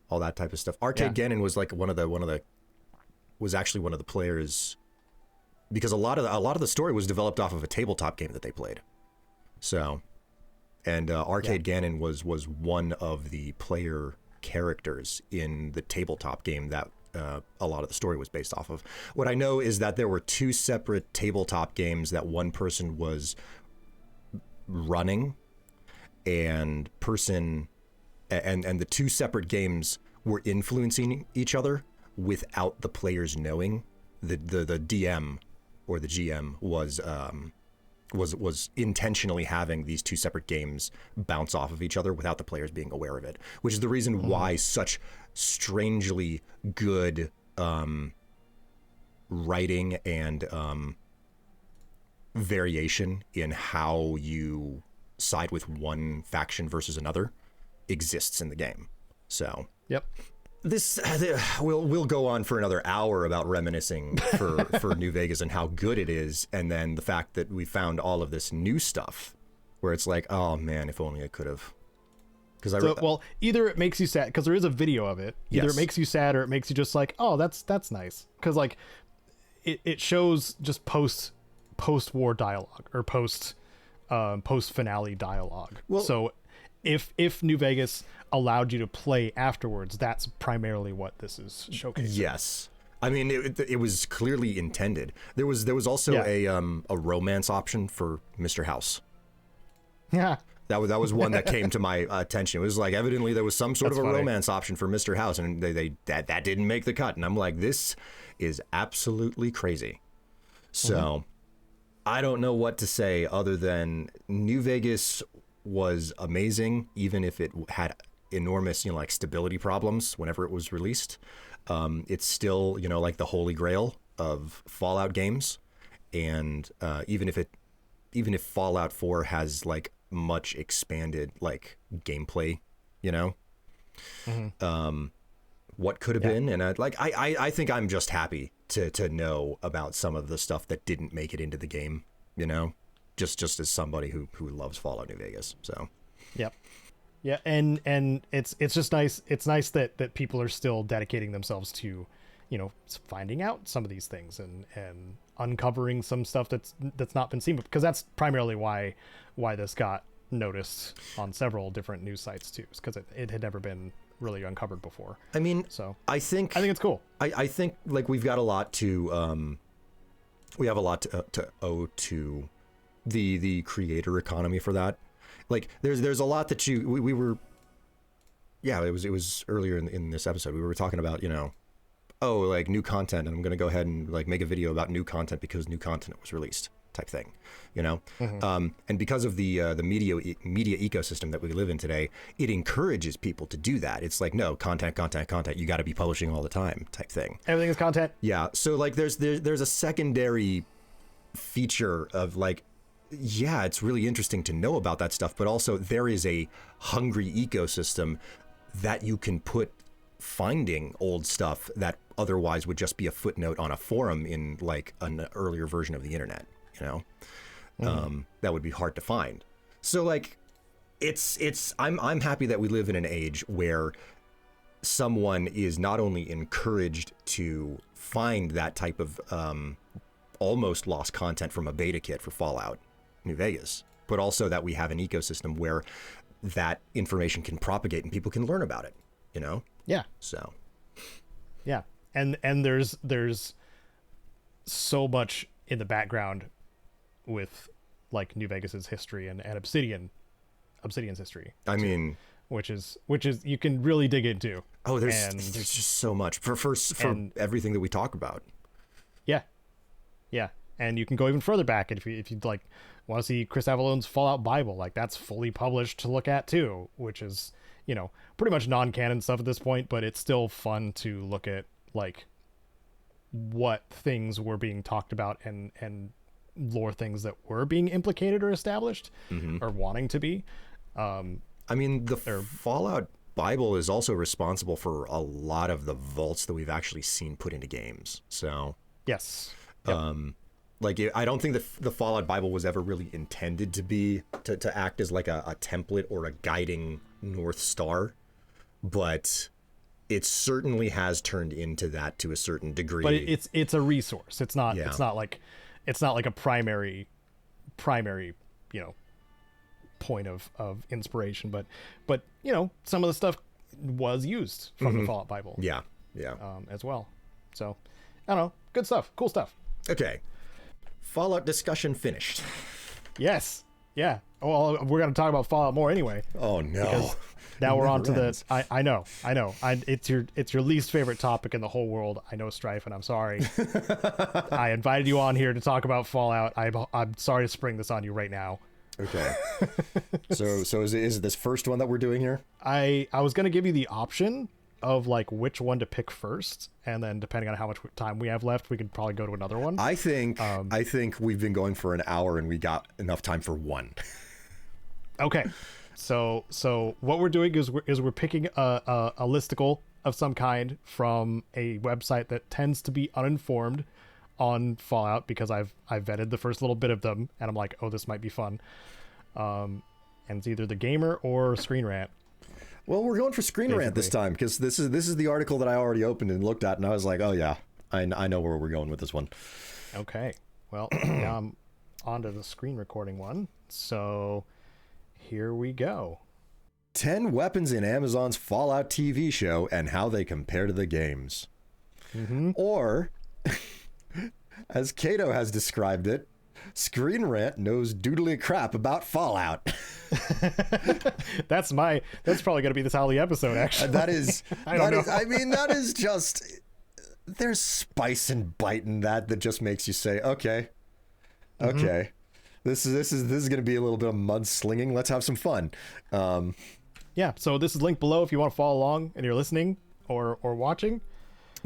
all that type of stuff. Arcade Gannon was like one of the players, because a lot of the story was developed off of a tabletop game that they played. So, and Arcade Gannon was one of the player characters in the tabletop game that a lot of the story was based off of. What I know is that there were 2 separate tabletop games that one person was running, and the 2 separate games were influencing each other without the players knowing. The DM or the GM was intentionally having these 2 separate games bounce off of each other without the players being aware of it, which is the reason why such strangely good writing and variation in how you side with one faction versus another exists in the game. So we'll go on for another hour about reminiscing for New Vegas and how good it is, and then the fact that we found all of this new stuff where it's like, oh man, if only I could have. Because either it makes you sad because there is a video of it. Either it makes you sad or it makes you just like, oh, that's nice. Because like it shows just post-war dialogue or post finale dialogue. Well, so if New Vegas allowed you to play afterwards, that's primarily what this is showcasing. Yes. I mean, it was clearly intended. There was also a romance option for Mr. House. Yeah. That was one that came to my attention. It was like, evidently there was some sort of a romance option for Mr. House, and that didn't make the cut. And I'm like, this is absolutely crazy. So I don't know what to say other than New Vegas was amazing, even if it had enormous, like stability problems whenever it was released. It's still, like the holy grail of Fallout games. And even if Fallout 4 has like much expanded like gameplay, what could have been. And I think I'm just happy to know about some of the stuff that didn't make it into the game, just as somebody who loves Fallout New Vegas. So yeah, and it's just nice. It's nice that people are still dedicating themselves to finding out some of these things and uncovering some stuff that's not been seen, because that's primarily why this got noticed on several different news sites too, because it had never been really uncovered before. I mean, so I think it's cool. I think like we've got a lot to to owe to the creator economy for that. Like there's a lot that we were, it was earlier in this episode we were talking about, like new content, and I'm going to go ahead and like make a video about new content because new content was released type thing, and because of the media ecosystem that we live in today, it encourages people to do that. It's like, no, content, you got to be publishing all the time type thing. Everything is content. Yeah. So like there's a secondary feature of like, yeah, it's really interesting to know about that stuff, but also there is a hungry ecosystem that you can put finding old stuff that otherwise would just be a footnote on a forum in like an earlier version of the internet, that would be hard to find. So like I'm happy that we live in an age where someone is not only encouraged to find that type of almost lost content from a beta kit for Fallout New Vegas, but also that we have an ecosystem where that information can propagate and people can learn about it, Yeah. So. Yeah. And there's so much in the background with like New Vegas's history and Obsidian's history. I mean, which is you can really dig into. Oh, there's just so much for everything that we talk about. Yeah. Yeah. And you can go even further back if you'd like want to see Chris Avalone's Fallout Bible, like that's fully published to look at too, which is, pretty much non-canon stuff at this point, but it's still fun to look at like what things were being talked about and lore things that were being implicated or established or wanting to be. I mean, the Fallout Bible is also responsible for a lot of the vaults that we've actually seen put into games. So yes. Yep. Like, I don't think the Fallout Bible was ever really intended to be to act as like a template or a guiding North Star, but it certainly has turned into that to a certain degree. But it's a resource. It's not like a primary, point of inspiration. But some of the stuff was used from the Fallout Bible. Yeah. As well. So I don't know. Good stuff. Cool stuff. Okay. Fallout discussion finished. Yes. Yeah. Well, we're going to talk about Fallout more anyway. Oh no. Now we're on to the. I know. It's your least favorite topic in the whole world. I know, Strife, and I'm sorry. I invited you on here to talk about Fallout. I'm sorry to spring this on you right now. Okay. So is it this first one that we're doing here? I was gonna give you the option of like which one to pick first, and then depending on how much time we have left, we could probably go to another one. I think we've been going for an hour and we got enough time for one. Okay. So what we're doing is we're picking a listicle of some kind from a website that tends to be uninformed on Fallout, because I've vetted the first little bit of them and I'm like, oh, this might be fun. And it's either The Gamer or ScreenRant. Well, we're going for ScreenRant this time, because this is the article that I already opened and looked at, and I was like, oh yeah, I know where we're going with this one. Okay. Well, now I'm onto the screen recording one. So here we go. 10 weapons in Amazon's Fallout TV show and how they compare to the games. Or, as Caedo has described it, ScreenRant knows doodly crap about Fallout. That's probably going to be the title of the episode, actually. That is just, there's spice and bite in that just makes you say, okay. This is going to be a little bit of mudslinging. Let's have some fun. Yeah. So this is linked below if you want to follow along and you're listening or watching.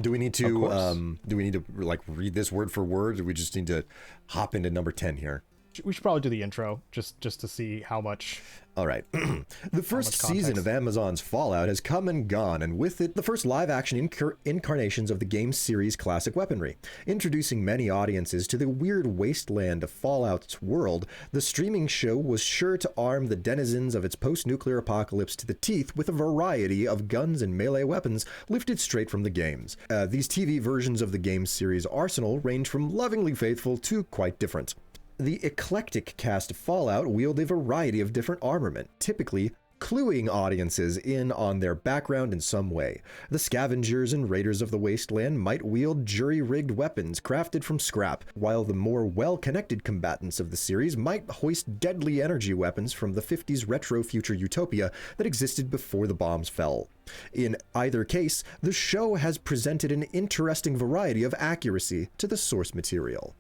Do we need to like read this word for word? Or do we just need to hop into number 10 here? We should probably do the intro just to see how much. All right. The first season of Amazon's Fallout has come and gone, and with it, the first live-action incarnations of the game's series' classic weaponry. Introducing many audiences to the weird wasteland of Fallout's world, the streaming show was sure to arm the denizens of its post-nuclear apocalypse to the teeth with a variety of guns and melee weapons lifted straight from the games. These TV versions of the game's series' arsenal range from lovingly faithful to quite different. The eclectic cast of Fallout wield a variety of different armament, typically cluing audiences in on their background in some way. The scavengers and raiders of the wasteland might wield jury-rigged weapons crafted from scrap, while the more well-connected combatants of the series might hoist deadly energy weapons from the 50s retro-future utopia that existed before the bombs fell. In either case, the show has presented an interesting variety of accuracy to the source material.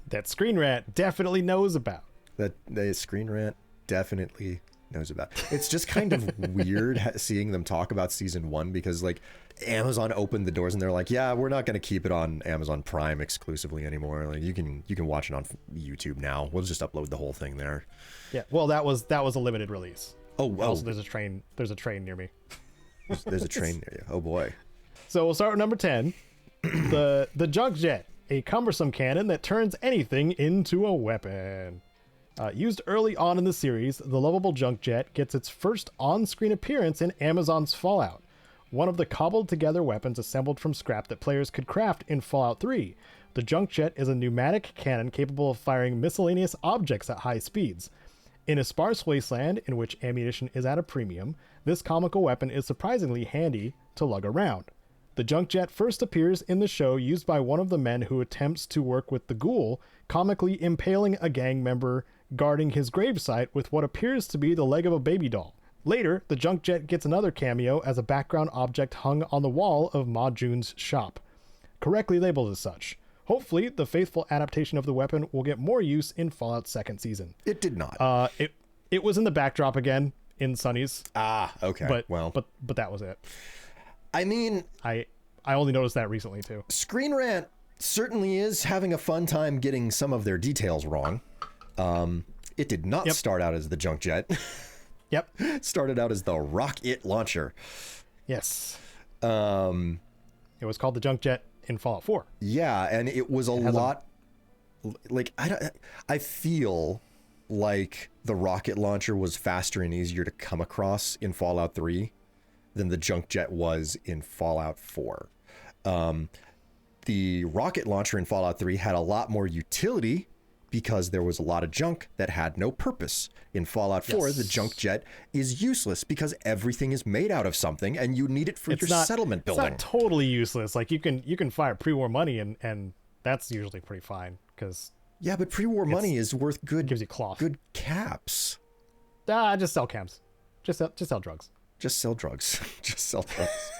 That ScreenRant definitely knows about. That the ScreenRant definitely knows about. It's just kind of weird seeing them talk about season 1, because like Amazon opened the doors and they're like, yeah, we're not going to keep it on Amazon Prime exclusively anymore. Like you can watch it on YouTube now. We'll just upload the whole thing there. Yeah. Well, that was a limited release. Oh. Also, there's a train near me. There's a train near you. Oh boy. So we'll start with number 10. The junk jet. A cumbersome cannon that turns anything into a weapon. Used early on in the series, the lovable junk jet gets its first on-screen appearance in Amazon's Fallout, one of the cobbled-together weapons assembled from scrap that players could craft in Fallout 3. The junk jet is a pneumatic cannon capable of firing miscellaneous objects at high speeds. In a sparse wasteland in which ammunition is at a premium, this comical weapon is surprisingly handy to lug around. The junk jet first appears in the show used by one of the men who attempts to work with the ghoul, comically impaling a gang member guarding his gravesite with what appears to be the leg of a baby doll. Later, the junk jet gets another cameo as a background object hung on the wall of Ma Jun's shop, correctly labeled as such. Hopefully, the faithful adaptation of the weapon will get more use in Fallout's second season. It did not. It was in the backdrop again in Sunny's. Ah, okay. But that was it. I mean, I only noticed that recently too. ScreenRant certainly is having a fun time getting some of their details wrong. It did not start out as the junk jet. Yep. It started out as the rocket launcher. Yes. It was called the junk jet in Fallout 4. Yeah, and it was like I feel like the rocket launcher was faster and easier to come across in Fallout 3. than the junk jet was in Fallout 4. The rocket launcher in Fallout 3 had a lot more utility because there was a lot of junk that had no purpose. In Fallout 4, the junk jet is useless because everything is made out of something and you need it for your settlement building. It's not totally useless. Like you can fire pre-war money and that's usually pretty fine because yeah, but pre-war money is worth good. Gives you cloth. Good caps. Just sell cams. Just sell drugs. Just sell drugs. Just sell drugs.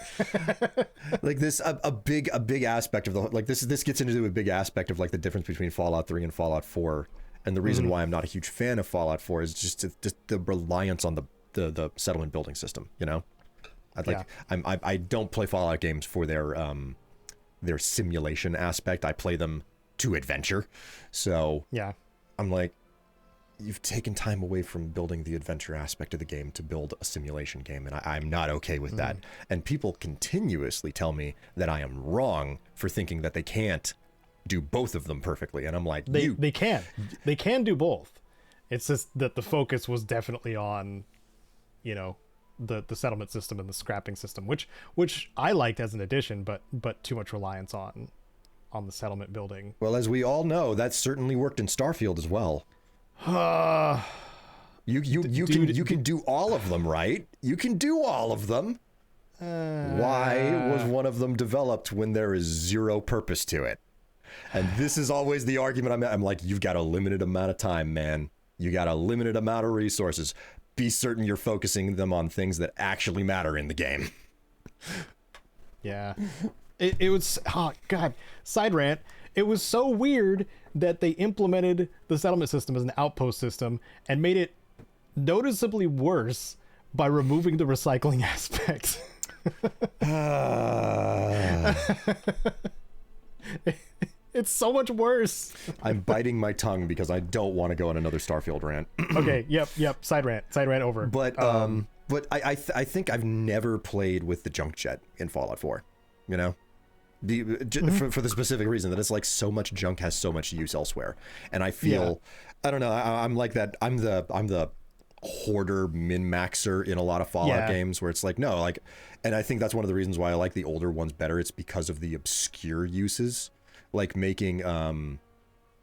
Like this, a big aspect of the like this gets into a big aspect of like the difference between Fallout 3 and Fallout 4, and the reason why I'm not a huge fan of Fallout 4 is just the reliance on the settlement building system. You know, I don't play Fallout games for their simulation aspect. I play them to adventure. So yeah, I'm like, you've taken time away from building the adventure aspect of the game to build a simulation game, and I'm not okay with that. And people continuously tell me that I am wrong for thinking that they can't do both of them perfectly, and I'm like, they can do both. It's just that the focus was definitely on, you know, the settlement system and the scrapping system, which I liked as an addition, but too much reliance on the settlement building. Well, as we all know, that certainly worked in Starfield as well. You can do all of them, right? You can do all of them. Why was one of them developed when there is zero purpose to it? And this is always the argument I'm like, you've got a limited amount of time, man. You got a limited amount of resources. Be certain you're focusing them on things that actually matter in the game. Yeah. It was, oh God, side rant. It was so weird that they implemented the settlement system as an outpost system and made it noticeably worse by removing the recycling aspect. It's so much worse. I'm biting my tongue because I don't want to go on another Starfield rant. Okay, yep, side rant over. But I think I've never played with the junk jet in Fallout 4, you know? For the specific reason that it's like so much junk has so much use elsewhere, and I feel I don't know, I'm like that. I'm the hoarder min-maxer in a lot of Fallout games where it's like no, like, and I think that's one of the reasons why I like the older ones better. It's because of the obscure uses, like making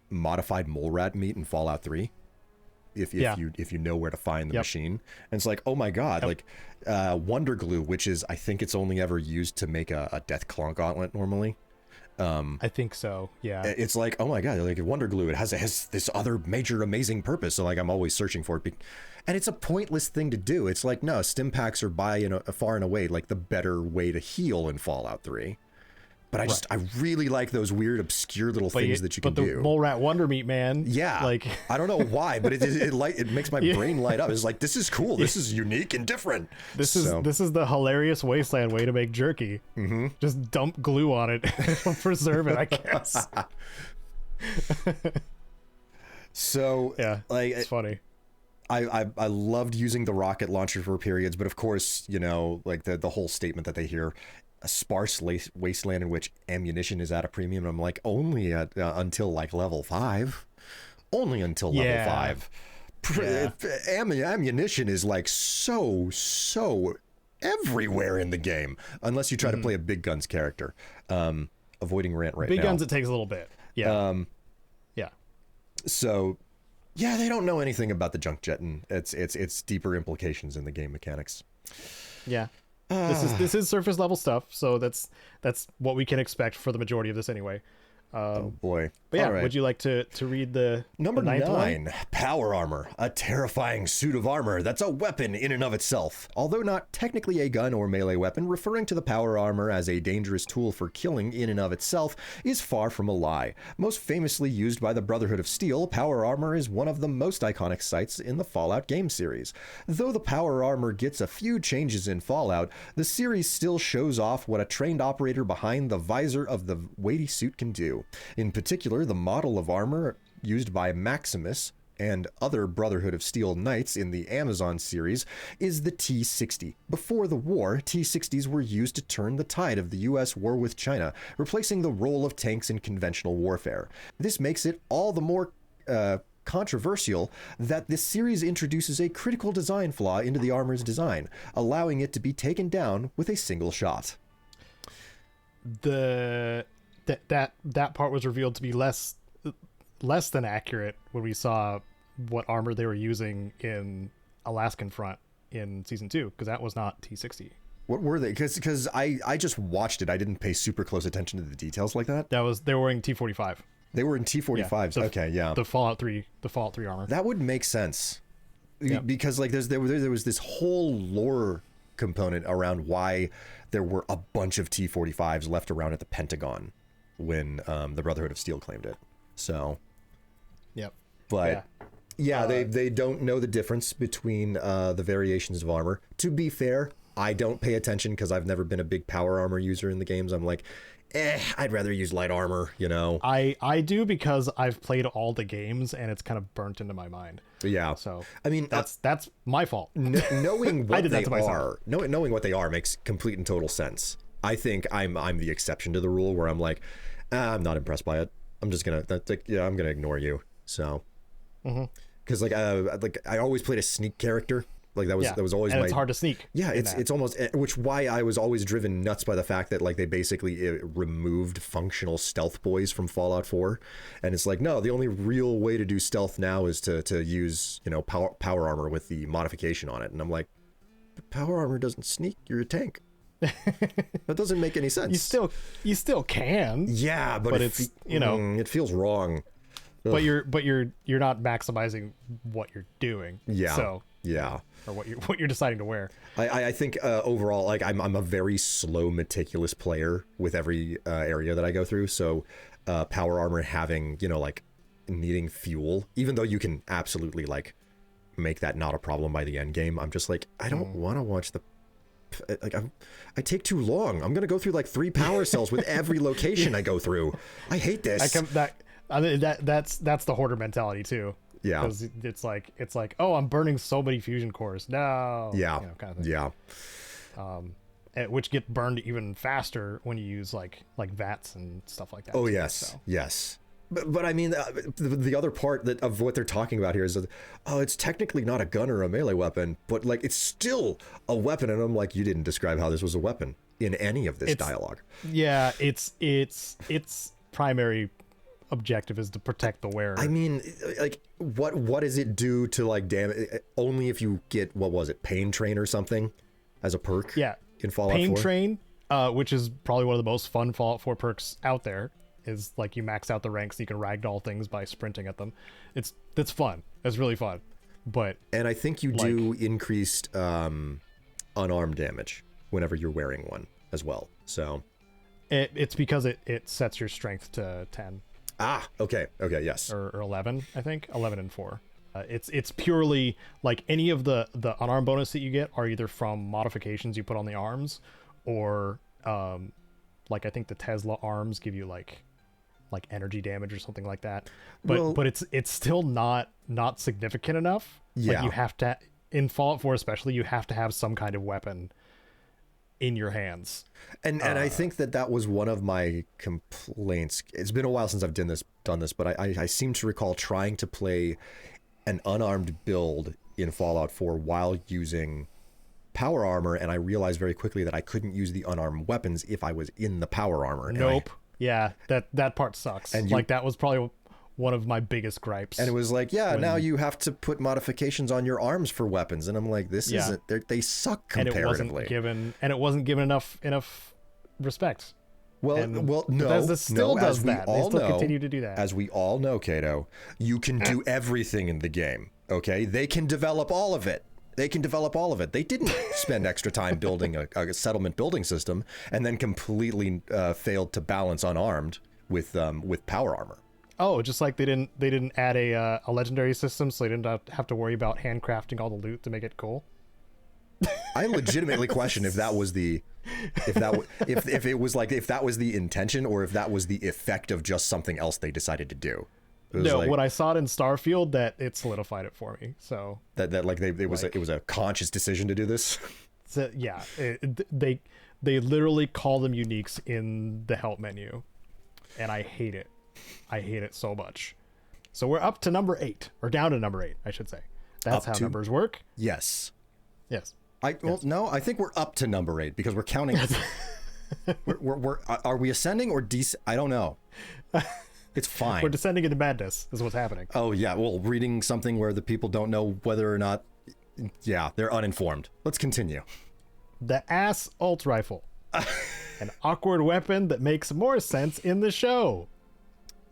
modified mole rat meat in Fallout 3. If you know where to find the machine, and it's like, oh my god, like wonder glue, which is, I think it's only ever used to make a death claw gauntlet normally. I think so. Yeah. It's like, oh my god, like wonder glue, it has this other major amazing purpose. So like I'm always searching for it, and it's a pointless thing to do. It's like, no, stim packs are far and away like the better way to heal in Fallout 3. But I really like those weird, obscure little things that you can do. But the mole rat wonder meat, man. Yeah. Like, I don't know why, but it makes my brain light up. It's like, this is cool. This is unique and different. This is the hilarious wasteland way to make jerky. Mm-hmm. Just dump glue on it and preserve it, I guess. So yeah, like, it's funny. I loved using the rocket launcher for periods, but of course, you know, like the whole statement that they hear, a sparse wasteland in which ammunition is at a premium. And I'm like, only until like level 5. Only until level 5. Ammunition is like so everywhere in the game, unless you try to play a big guns character. Avoiding rant right now. Big guns, it takes a little bit. Yeah. So yeah, they don't know anything about the junk jet and its deeper implications in the game mechanics. Yeah. This is surface level stuff, so that's what we can expect for the majority of this anyway. Oh boy. But yeah, right. Would you like to read the number 9? One? Power armor, a terrifying suit of armor that's a weapon in and of itself. Although not technically a gun or melee weapon, referring to the power armor as a dangerous tool for killing in and of itself is far from a lie. Most famously used by the Brotherhood of Steel, power armor is one of the most iconic sights in the Fallout game series. Though the power armor gets a few changes in Fallout, the series still shows off what a trained operator behind the visor of the weighty suit can do. In particular, the model of armor used by Maximus and other Brotherhood of Steel knights in the Amazon series is the T-60. Before the war, T-60s were used to turn the tide of the US war with China, replacing the role of tanks in conventional warfare. This makes it all the more controversial that this series introduces a critical design flaw into the armor's design, allowing it to be taken down with a single shot. That part was revealed to be less than accurate when we saw what armor they were using in Alaskan Front in season 2, because that was not T60. What were they? Because I just watched it. I didn't pay super close attention to the details like that. They were wearing T45. They were in T45s. Okay, yeah. The Fallout 3 armor. That would make sense. Yep. Because like there was this whole lore component around why there were a bunch of T45s left around at the Pentagon when the Brotherhood of Steel claimed it. So, yep. But yeah, they don't know the difference between the variations of armor. To be fair, I don't pay attention because I've never been a big power armor user in the games. I'm like, I'd rather use light armor, you know. I do because I've played all the games and it's kind of burnt into my mind. Yeah. So I mean, that's my fault. Knowing what they are, myself. knowing what they are makes complete and total sense. I think I'm the exception to the rule where I'm like, I'm not impressed by it. I'm just gonna I'm gonna ignore you. So, because like I always played a sneak character. Like that was always and it's hard to sneak. Yeah, it's almost, which why I was always driven nuts by the fact that like they basically removed functional stealth boys from Fallout 4, and it's like, no, the only real way to do stealth now is to use, you know, power armor with the modification on it. And I'm like, but power armor doesn't sneak. You're a tank. That doesn't make any sense. You still can. Yeah, but it's you know, it feels wrong. But you're not maximizing what you're doing. Yeah. So yeah. Or what you're deciding to wear. I think overall, like I'm a very slow, meticulous player with every area that I go through. So power armor having, you know, like needing fuel, even though you can absolutely like make that not a problem by the end game. I'm just like, I don't want to watch the like I take too long. I'm gonna go through like 3 power cells with every location I go through. I hate this. That's the hoarder mentality too. Yeah, because it's like, oh, I'm burning so many fusion cores. No. Yeah. You know, kind of thing. Yeah. Which get burned even faster when you use like VATs and stuff like that. Oh, yes. So. Yes. But I mean, the other part of what they're talking about here is that, oh, it's technically not a gun or a melee weapon, but like it's still a weapon. And I'm like, you didn't describe how this was a weapon in any of this dialogue. Yeah, it's primary objective is to protect the wearer. I mean, like what does it do to like damage? Only if you get, what was it, Pain Train or something as a perk? Yeah, in Fallout 4? Pain Train, which is probably one of the most fun Fallout 4 perks out there, is like you max out the ranks, you can ragdoll things by sprinting at them. It's fun. It's really fun. And I think you do increased unarmed damage whenever you're wearing one as well. So it's because it sets your strength to 10. Ah, okay, yes. Or 11, I think. 11 and 4. It's purely like any of the unarmed bonus that you get are either from modifications you put on the arms, or like I think the Tesla arms give you like energy damage or something like that. But it's still not significant enough. Yeah. Like you have to, in Fallout 4 especially, you have to have some kind of weapon in your hands. And I think that was one of my complaints. It's been a while since I've done this, but I seem to recall trying to play an unarmed build in Fallout 4 while using power armor, and I realized very quickly that I couldn't use the unarmed weapons if I was in the power armor. Nope. Yeah, that part sucks. And that was probably one of my biggest gripes. And it was like, now you have to put modifications on your arms for weapons, and I'm like, this isn't. They suck comparatively. And it wasn't given enough respect. Well, no. Bethesda still does that. They still continue to do that. As we all know, Caedo, you can do everything in the game. Okay, they can develop all of it. They didn't spend extra time building a settlement building system and then completely failed to balance unarmed with power armor. Oh, just like they didn't add a legendary system, so they didn't have to worry about handcrafting all the loot to make it cool. I legitimately question if that was the intention, or if that was the effect of just something else they decided to do. No, when I saw it in Starfield, that it solidified it for me. So that like it was a conscious decision to do this. So, yeah, they literally call them uniques in the help menu, and I hate it. I hate it so much. So we're up to number 8, or down to number 8, I should say. That's how numbers work. Yes. Yes. No, I think we're up to number 8 because we're counting. Are we ascending or I don't know. It's fine. We're descending into madness is what's happening. Oh yeah, well, reading something where the people don't know whether or not, yeah, they're uninformed. Let's continue. The assault rifle. An awkward weapon that makes more sense in the show.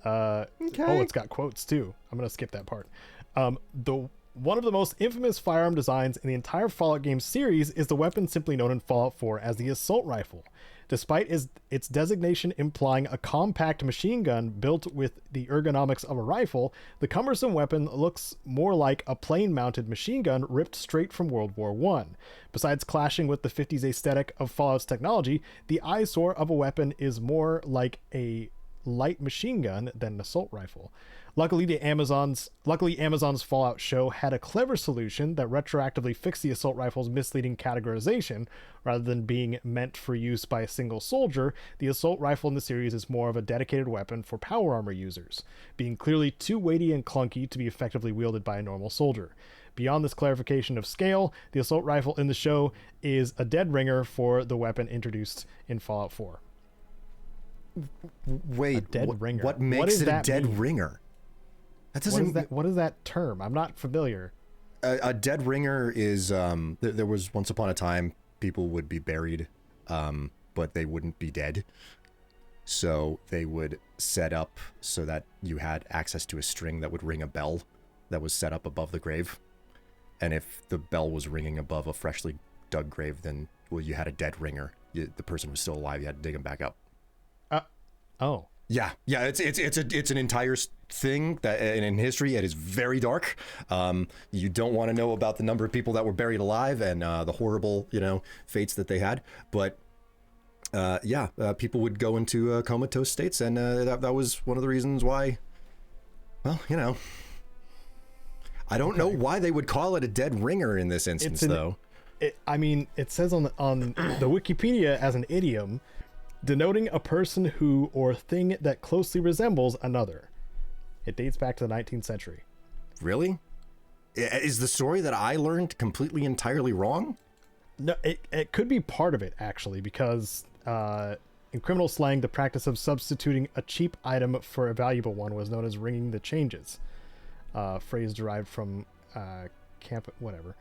Okay. Oh, it's got quotes too. I'm gonna skip that part. One of the most infamous firearm designs in the entire Fallout game series is the weapon simply known in Fallout 4 as the assault rifle. Despite its designation implying a compact machine gun built with the ergonomics of a rifle, the cumbersome weapon looks more like a plane-mounted machine gun ripped straight from World War I. Besides clashing with the 50s aesthetic of Fallout's technology, the eyesore of a weapon is more like a light machine gun than an assault rifle. Luckily, Amazon's Fallout show had a clever solution that retroactively fixed the assault rifle's misleading categorization. Rather than being meant for use by a single soldier, the assault rifle in the series is more of a dedicated weapon for power armor users, being clearly too weighty and clunky to be effectively wielded by a normal soldier. Beyond this clarification of scale, the assault rifle in the show is a dead ringer for the weapon introduced in Fallout 4. Wait, a dead ringer. What makes it a dead ringer? That doesn't. What is that term? I'm not familiar. A dead ringer is there was once upon a time people would be buried, but they wouldn't be dead. So they would set up so that you had access to a string that would ring a bell that was set up above the grave. And if the bell was ringing above a freshly dug grave, then you had a dead ringer. The person was still alive. You had to dig him back up. Oh. Yeah. It's an entire thing that, and in history, it is very dark. You don't want to know about the number of people that were buried alive and the horrible, fates that they had. But people would go into comatose states, and that was one of the reasons why. Well, I don't know why they would call it a dead ringer in this instance, though. It says on the Wikipedia as an idiom, denoting a person who or thing that closely resembles another. It dates back to the 19th century. Really? Is the story that I learned completely entirely wrong? No, it could be part of it, actually, because in criminal slang, the practice of substituting a cheap item for a valuable one was known as ringing the changes. Phrase derived from whatever.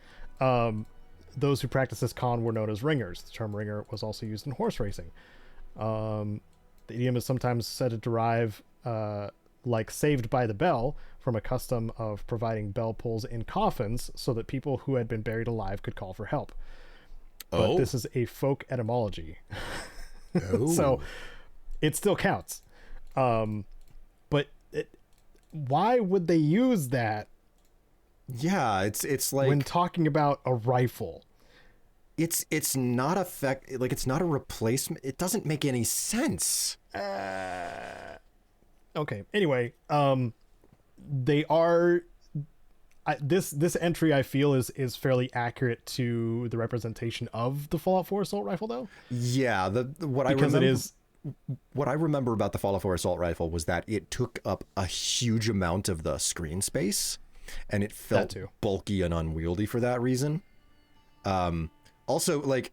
Those who practiced this con were known as ringers. The term ringer was also used in horse racing. The idiom is sometimes said to derive, like Saved by the Bell, from a custom of providing bell pulls in coffins so that people who had been buried alive could call for help. But this is a folk etymology. So it still counts. But why would they use that? Yeah, it's like when talking about a rifle. It's not it's not a replacement. It doesn't make any sense. Okay. Anyway, they are. This entry I feel is fairly accurate to the representation of the Fallout 4 assault rifle, though. Yeah, what I remember about the Fallout 4 assault rifle was that it took up a huge amount of the screen space, and it felt bulky and unwieldy for that reason. Also, like,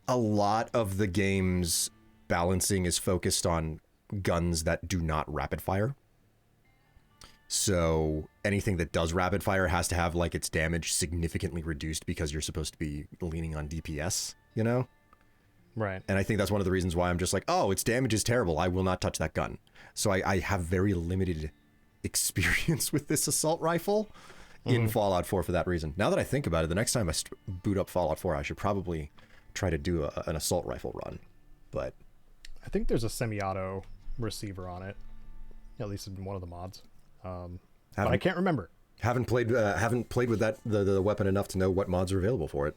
a lot of the game's balancing is focused on guns that do not rapid fire. So anything that does rapid fire has to have, like, its damage significantly reduced because you're supposed to be leaning on DPS, Right. And I think that's one of the reasons why I'm just like, oh, its damage is terrible. I will not touch that gun. So I have very limited experience with this assault rifle in Fallout 4 for that reason. Now that I think about it, the next time I boot up Fallout 4, I should probably try to do an assault rifle run. But I think there's a semi-auto receiver on it, at least in one of the mods. But I can't remember. Haven't played with that the weapon enough to know what mods are available for it.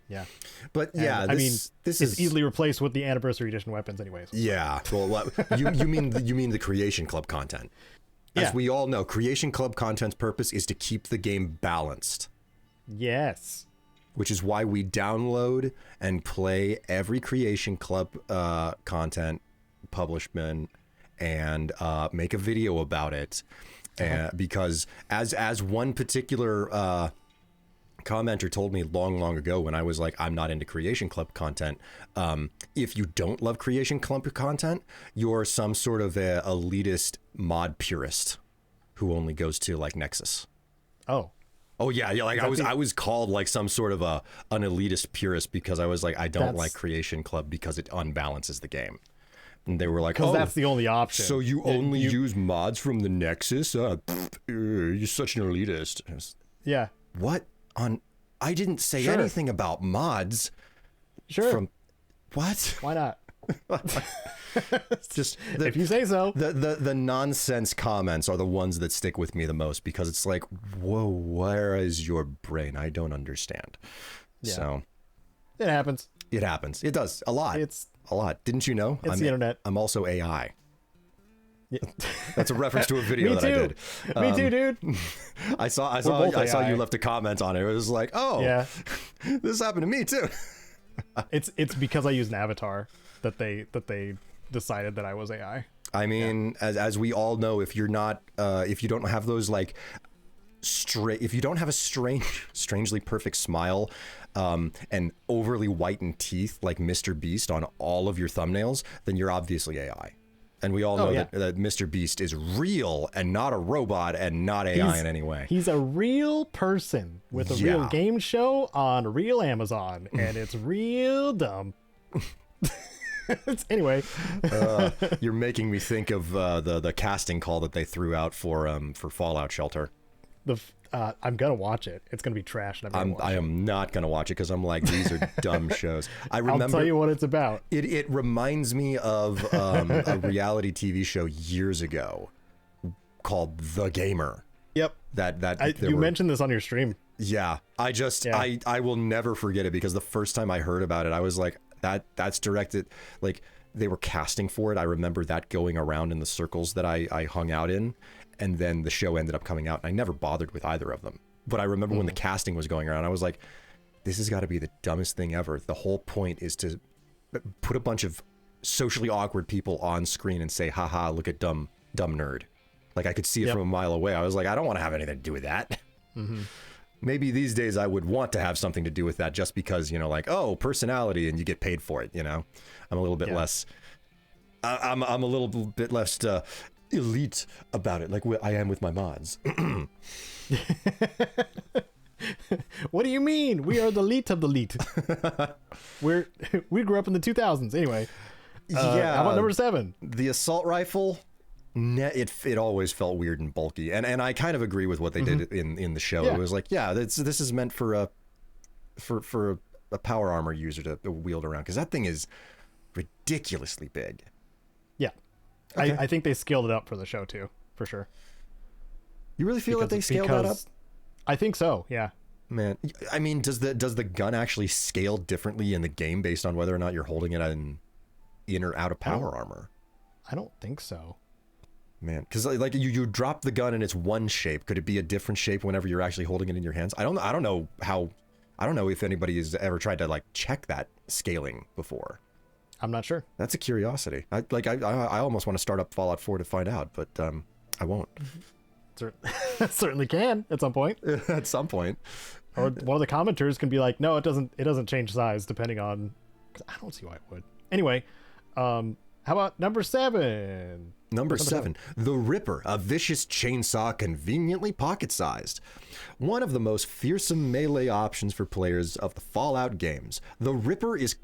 Yeah, but yeah, this is easily replaced with the Anniversary Edition weapons, anyways. Yeah, well, you mean the Creation Club content? As we all know, Creation Club content's purpose is to keep the game balanced. Yes. Which is why we download and play every Creation Club content publishment and make a video about it. because as one particular commenter told me long ago when I was like, I'm not into Creation Club content. If you don't love Creation Club content, you're some sort of a elitist mod purist who only goes to like Nexus. Oh yeah, like I was called like some sort of an elitist purist because I was like, I don't like Creation Club because it unbalances the game. And they were like, because that's the only option. So you only use mods from the Nexus? You're such an elitist. Yeah. What on? I didn't say anything about mods. Sure. From what? Why not? Just if you say so. The nonsense comments are the ones that stick with me the most because it's like, whoa, where is your brain? I don't understand. Yeah. So it happens. It happens. It does a lot. It's a lot. Didn't you know? It's the internet. I'm also AI. Yeah. That's a reference to a video that I did. Me too, dude. I saw you left a comment on it. It was like, oh, yeah, this happened to me too. It's because I used an avatar that they decided that I was AI. I mean, as we all know, if you're not, if you don't have those like if you don't have a strangely perfect smile, and overly whitened teeth like Mr. Beast on all of your thumbnails, then you're obviously AI. And we all know that Mr. Beast is real and not a robot and not AI in any way. He's a real person with a real game show on real Amazon, and it's real dumb. Anyway, you're making me think of the casting call that they threw out for Fallout Shelter. I'm gonna watch it. It's gonna be trash. And I am not gonna watch it because I'm like, these are dumb shows. I'll tell you what it's about. It reminds me of a reality TV show years ago called The Gamer. Yep. You mentioned this on your stream. Yeah. I will never forget it because the first time I heard about it, I was like, that's directed, like they were casting for it. I remember that going around in the circles that I hung out in. And then the show ended up coming out, and I never bothered with either of them. But I remember when the casting was going around, I was like, this has got to be the dumbest thing ever. The whole point is to put a bunch of socially awkward people on screen and say, haha, look at dumb nerd. Like I could see it from a mile away. I was like, I don't want to have anything to do with that. Mm-hmm. Maybe these days I would want to have something to do with that just because, like, oh, personality and you get paid for it, I'm a little bit less, I'm a little bit less, elite about it, like I am with my mods. What do you mean? We are the elite of the elite. We grew up in the 2000s anyway. How about number 7? The assault rifle. It always felt weird and bulky, and I kind of agree with what they did in the show. It was like, this is meant for a power armor user to wield around because that thing is ridiculously big. Yeah. Okay. I think they scaled it up for the show too, for sure. You really feel that they scaled that up? I think so. Yeah. Man, I mean, does the gun actually scale differently in the game based on whether or not you're holding it in or out of power armor? I don't think so. Man, because like you drop the gun and it's one shape. Could it be a different shape whenever you're actually holding it in your hands? I don't know if anybody has ever tried to like check that scaling before. I'm not sure. That's a curiosity. I almost want to start up Fallout 4 to find out, but I won't. Certainly can at some point. At some point. Or one of the commenters can be like, no, it doesn't change size depending on. Cause I don't see why it would. Anyway, how about number 7? Number 7, the Ripper, a vicious chainsaw conveniently pocket-sized. One of the most fearsome melee options for players of the Fallout games, the Ripper is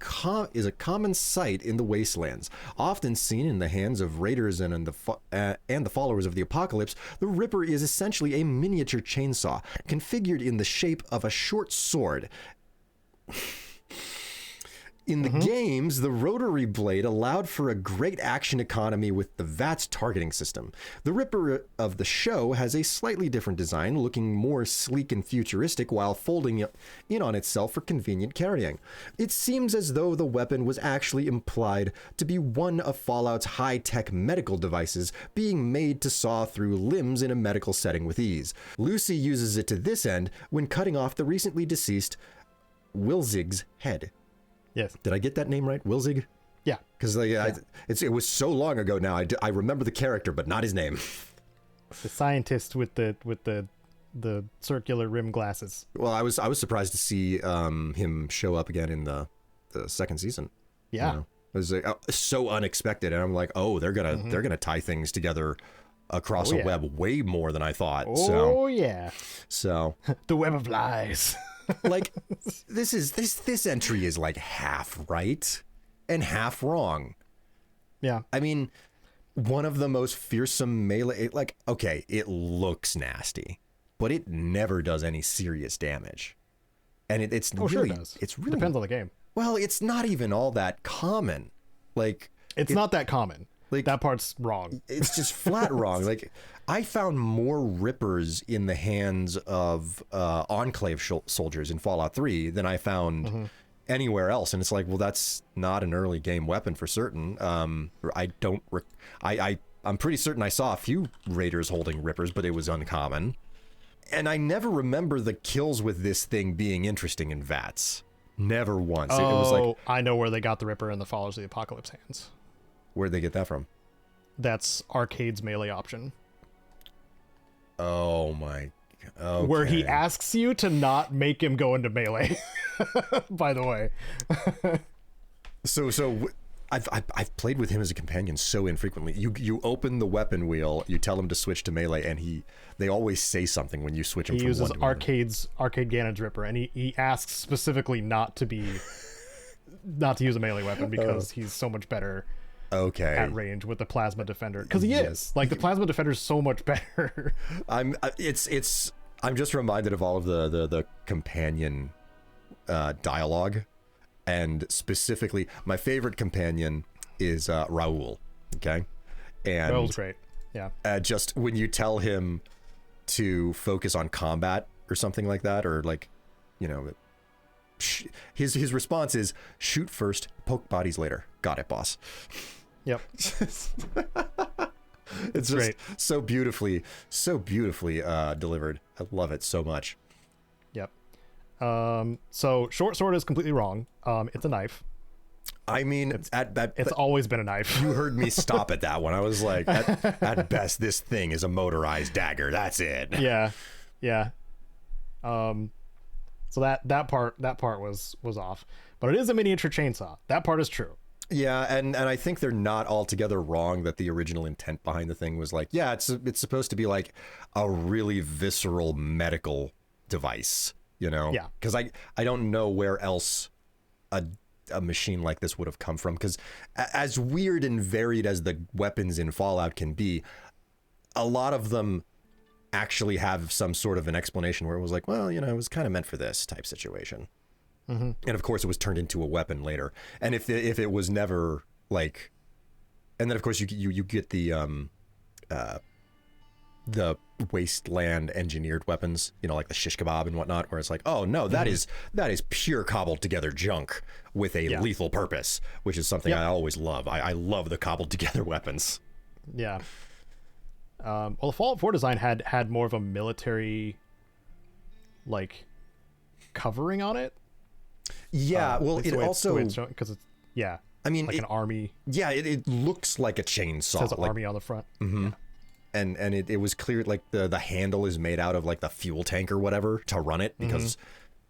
a common sight in the Wastelands. Often seen in the hands of raiders and the followers of the Apocalypse, the Ripper is essentially a miniature chainsaw, configured in the shape of a short sword. In the games, the rotary blade allowed for a great action economy with the VATS targeting system. The Ripper of the show has a slightly different design, looking more sleek and futuristic while folding in on itself for convenient carrying. It seems as though the weapon was actually implied to be one of Fallout's high-tech medical devices being made to saw through limbs in a medical setting with ease. Lucy uses it to this end when cutting off the recently deceased Wilzig's head. Yes. Did I get that name right? Wilzig? Yeah. Because it was so long ago now. I remember the character, but not his name. The scientist with the circular rim glasses. Well, I was surprised to see him show up again in the second season. Yeah. You know? It was so unexpected, and I'm like, oh, they're gonna tie things together across a web way more than I thought. Oh yeah. So the web of lies. Like this entry is like half right and half wrong. Yeah. I mean, one of the most fearsome melee, like, okay, it looks nasty, but it never does any serious damage. And it's really, sure it does. It's really, depends on the game. Well, it's not even all that common. Like, it's not that common. Like, that part's wrong. It's just flat wrong. Like, I found more rippers in the hands of Enclave soldiers in Fallout 3 than I found anywhere else. And it's like, well, that's not an early game weapon for certain. I'm pretty certain I saw a few raiders holding rippers, but it was uncommon. And I never remember the kills with this thing being interesting in VATS. Never once. Oh, it was like, I know where they got the Ripper in the Followers of the Apocalypse hands. Where'd they get that from? That's Arcade's melee option. Oh my. Okay. Where he asks you to not make him go into melee. By the way. So I've played with him as a companion so infrequently. You open the weapon wheel, you tell him to switch to melee, and they always say something when you switch him. He from uses one to Arcade Ganon's Ripper, and he asks specifically not to use a melee weapon because he's so much better. Okay. At range with the Plasma Defender, because he is like the Plasma Defender is so much better. I'm just reminded of all of the companion dialogue. And specifically, my favorite companion is Raul. Okay, and Raul's great. Yeah. Just when you tell him to focus on combat or something like that, or like, you know, his response is shoot first, poke bodies later. Got it, boss. Yep. It's just great. so beautifully delivered. I love it so much. Yep. So short sword is completely wrong. It's a knife. I mean, it's always been a knife. You heard me stop at that one. I was like, at best, this thing is a motorized dagger. That's it. Yeah. Yeah. So that part was off, but it is a miniature chainsaw. That part is true. Yeah, and I think they're not altogether wrong that the original intent behind the thing was like, yeah, it's supposed to be like a really visceral medical device. You know, yeah, because I don't know where else a machine like this would have come from, because as weird and varied as the weapons in Fallout can be, a lot of them actually have some sort of an explanation where it was like, well, you know, it was kind of meant for this type situation. And of course it was turned into a weapon later. And if it was never like, and then of course you get the wasteland engineered weapons, you know, like the shish kebab and whatnot, where it's like, oh no, that is pure cobbled together junk with a lethal purpose, which is something I always love. I love the cobbled together weapons. Yeah. Well, the Fallout 4 design had more of a military like covering on it. Yeah, well, it also because it's I mean, like an army. Yeah, it looks like a chainsaw. It says like, army on the front. Mm-hmm. Yeah. And it was clear, like the handle is made out of like the fuel tank or whatever to run it, because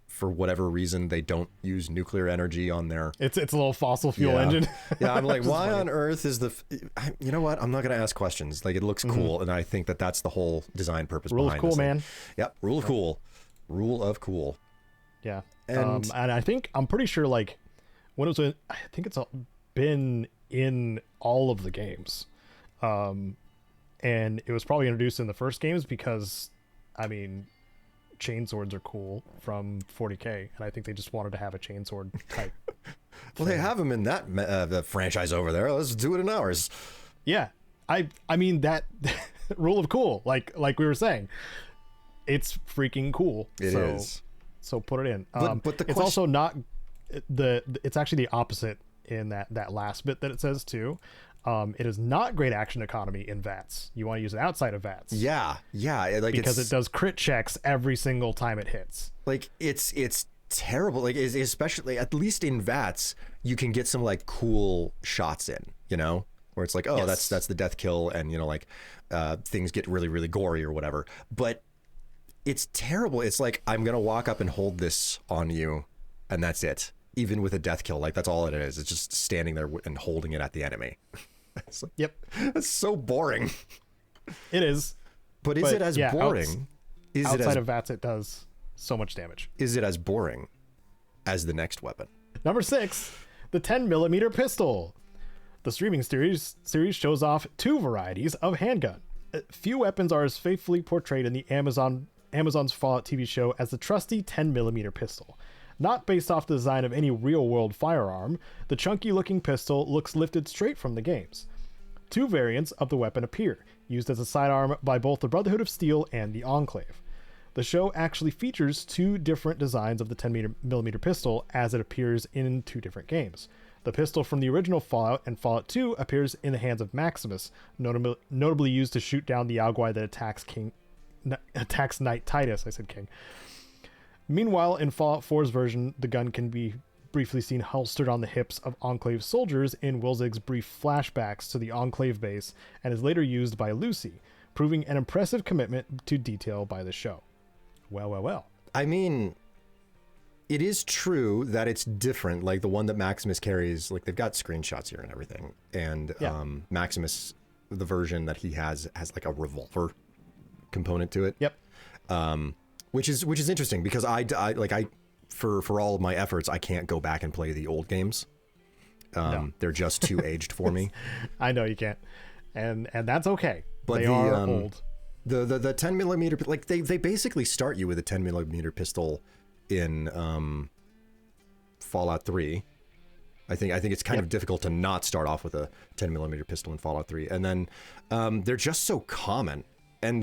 for whatever reason they don't use nuclear energy on their. It's a little fossil fuel engine. Yeah, I'm like, why on earth is you know what? I'm not gonna ask questions. Like, it looks cool, and I think that's the whole design purpose. Rule behind of cool, this man. Yep, rule of cool. Rule of cool. Yeah, and I think I'm pretty sure like when it was I think it's been in all of the games. And it was probably introduced in the first games because, I mean, chainswords are cool from 40K, and I think they just wanted to have a chainsword type. Well, they have them in that the franchise over there. Let's do it in ours. Yeah, I mean that rule of cool, like we were saying, it's freaking cool. It is. So put it in. But it's also not it's actually the opposite in that last bit that it says too. It is not great action economy in VATS. You want to use it outside of VATS. Yeah. Like, because it does crit checks every single time it hits. Like, it's terrible. Like, especially at least in VATS, you can get some like cool shots in. You know, where it's like, oh, that's the death kill, and you know, like things get really, really gory or whatever. But it's terrible. It's like, I'm gonna walk up and hold this on you, and that's it. Even with a death kill, like that's all it is. It's just standing there and holding it at the enemy. It's like, Yep. That's so boring. It is. But is it as boring? Outside of VATS, it does so much damage. Is it as boring as the next weapon? Number 6, the 10mm pistol. The streaming series shows off 2 varieties of handgun. Few weapons are as faithfully portrayed in the Amazon's Fallout TV show as the trusty 10mm pistol. Not based off the design of any real-world firearm, the chunky-looking pistol looks lifted straight from the games. 2 variants of the weapon appear, used as a sidearm by both the Brotherhood of Steel and the Enclave. The show actually features 2 different designs of the 10mm pistol as it appears in 2 different games. The pistol from the original Fallout and Fallout 2 appears in the hands of Maximus, notably used to shoot down the Algui that attacks Knight Titus. I said King. Meanwhile, in Fallout 4's version, the gun can be briefly seen holstered on the hips of Enclave soldiers in Wilzig's brief flashbacks to the Enclave base, and is later used by Lucy, proving an impressive commitment to detail by the show. Well. I mean, it is true that it's different. Like the one that Maximus carries, like they've got screenshots here and everything. And Maximus, the version that he has like a revolver component to it. Yep. Which is interesting because for all of my efforts, I can't go back and play the old games. No. They're just too aged for me. I know you can't, and that's okay. But they are old. The 10mm, like they basically start you with a 10mm pistol in Fallout 3. I think it's kind of difficult to not start off with a 10mm pistol in Fallout 3, and then they're just so common. And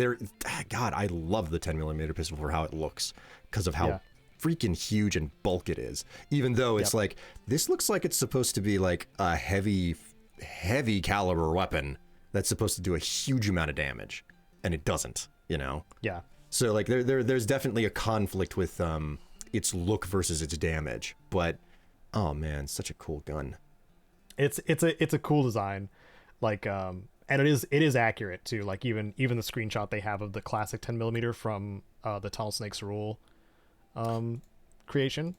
God, I love the 10mm pistol for how it looks because of how freaking huge and bulk it is. Even though it's like, this looks like it's supposed to be like a heavy caliber weapon that's supposed to do a huge amount of damage, and it doesn't, you know? Yeah. So like there's definitely a conflict with its look versus its damage, but oh man, such a cool gun. It's a cool design, like and it is accurate too. Like even the screenshot they have of the classic 10mm from the Tunnel Snakes Rule creation.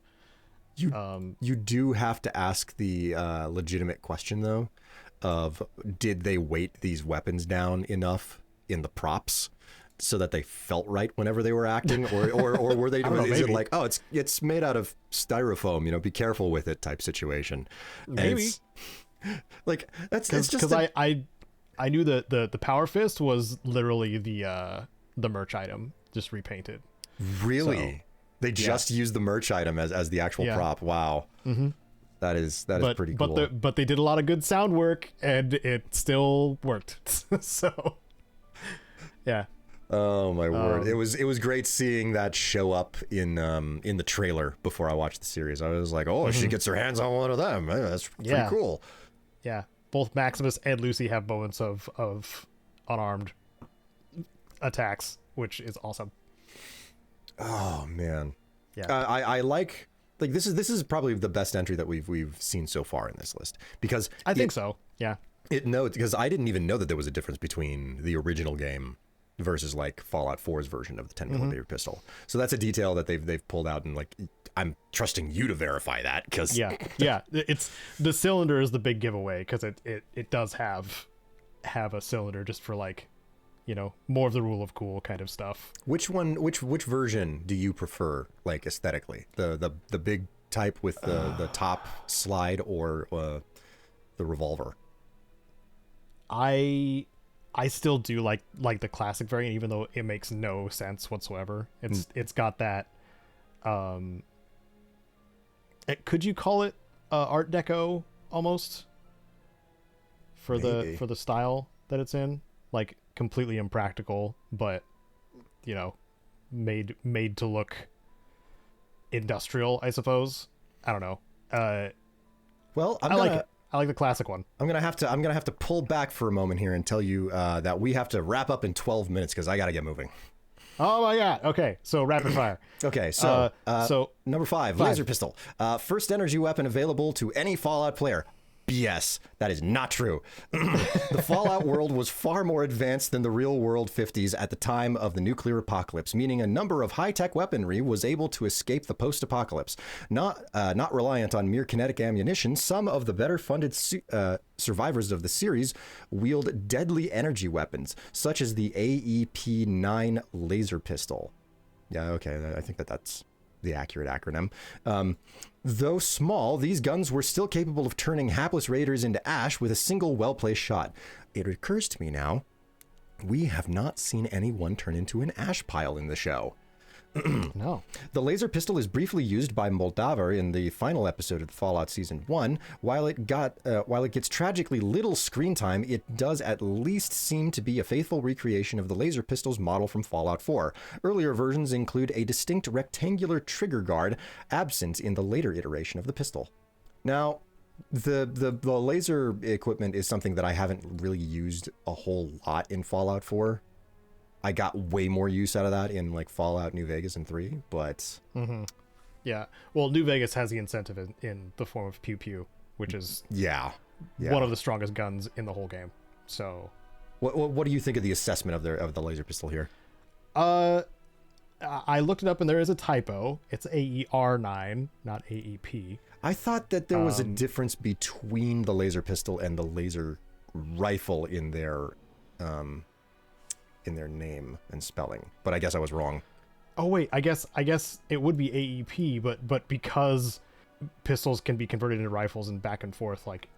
You do have to ask the legitimate question though, of did they weight these weapons down enough in the props so that they felt right whenever they were acting, or were they? Is it like, oh, it's made out of styrofoam, you know, be careful with it type situation? Maybe. Like that's just because I knew that the Power Fist was literally the merch item just repainted. Really? So, they just used the merch item as the actual prop. Wow. Mm-hmm. That is pretty cool. But they did a lot of good sound work, and it still worked. So yeah. Oh my word! It was great seeing that show up in the trailer before I watched the series. I was like, oh, she gets her hands on one of them. That's pretty cool. Yeah, both Maximus and Lucy have moments of unarmed attacks, which is awesome. Oh man, yeah. I like this is probably the best entry that we've seen so far in this list, because I think so. Yeah. Because I didn't even know that there was a difference between the original game versus like Fallout 4's version of the 10mm pistol. So that's a detail that they've pulled out, and like I'm trusting you to verify that, because it's the cylinder is the big giveaway, because it does have a cylinder just for, like, you know, more of the rule of cool kind of stuff. Which version do you prefer, like, aesthetically? The big type with the top slide, or the revolver? I still do like the classic variant, even though it makes no sense whatsoever. It's got that could you call it Art Deco almost for Maybe. the style that it's in? Like, completely impractical, but, you know, made to look industrial, I suppose. I don't know. Well, I like it. I like the classic one. I'm gonna have to pull back for a moment here and tell you that we have to wrap up in 12 minutes because I gotta get moving. Oh my god. Okay, so rapid fire. Okay, so number 5, laser pistol. First energy weapon available to any Fallout player. BS. That is not true. The Fallout world was far more advanced than the real world 50s at the time of the nuclear apocalypse, meaning a number of high-tech weaponry was able to escape the post-apocalypse. Not reliant on mere kinetic ammunition, some of the better-funded survivors of the series wield deadly energy weapons, such as the AEP-9 laser pistol. Yeah, okay, I think that's the accurate acronym. Though small, these guns were still capable of turning hapless raiders into ash with a single well-placed shot. It occurs to me now, we have not seen anyone turn into an ash pile in the show. No. The laser pistol is briefly used by Moldaver in the final episode of Fallout Season 1. While it gets tragically little screen time, it does at least seem to be a faithful recreation of the laser pistol's model from Fallout 4. Earlier versions include a distinct rectangular trigger guard absent in the later iteration of the pistol. Now, the laser equipment is something that I haven't really used a whole lot in Fallout 4. I got way more use out of that in like Fallout New Vegas and 3, but... Yeah. Well, New Vegas has the incentive in the form of Pew Pew, which is one of the strongest guns in the whole game. So... What do you think of the assessment of the laser pistol here? I looked it up and there is a typo. It's AER9, not AEP. I thought that there was a difference between the laser pistol and the laser rifle in their name and spelling, but I guess I was wrong. Oh wait, I guess it would be AEP, but because pistols can be converted into rifles and back and forth, like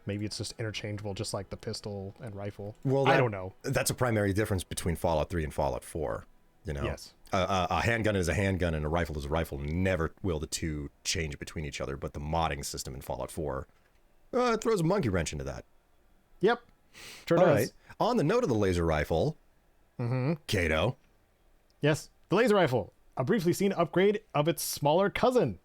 maybe it's just interchangeable, just like the pistol and rifle. Well, I don't know. That's a primary difference between Fallout 3 and Fallout 4. You know, yes. A handgun is a handgun and a rifle is a rifle. Never will the two change between each other. But the modding system in Fallout 4 it throws a monkey wrench into that. Yep, sure All does. right. On the note of the laser rifle. Caedo. Yes, the laser rifle, a briefly seen upgrade of its smaller cousin.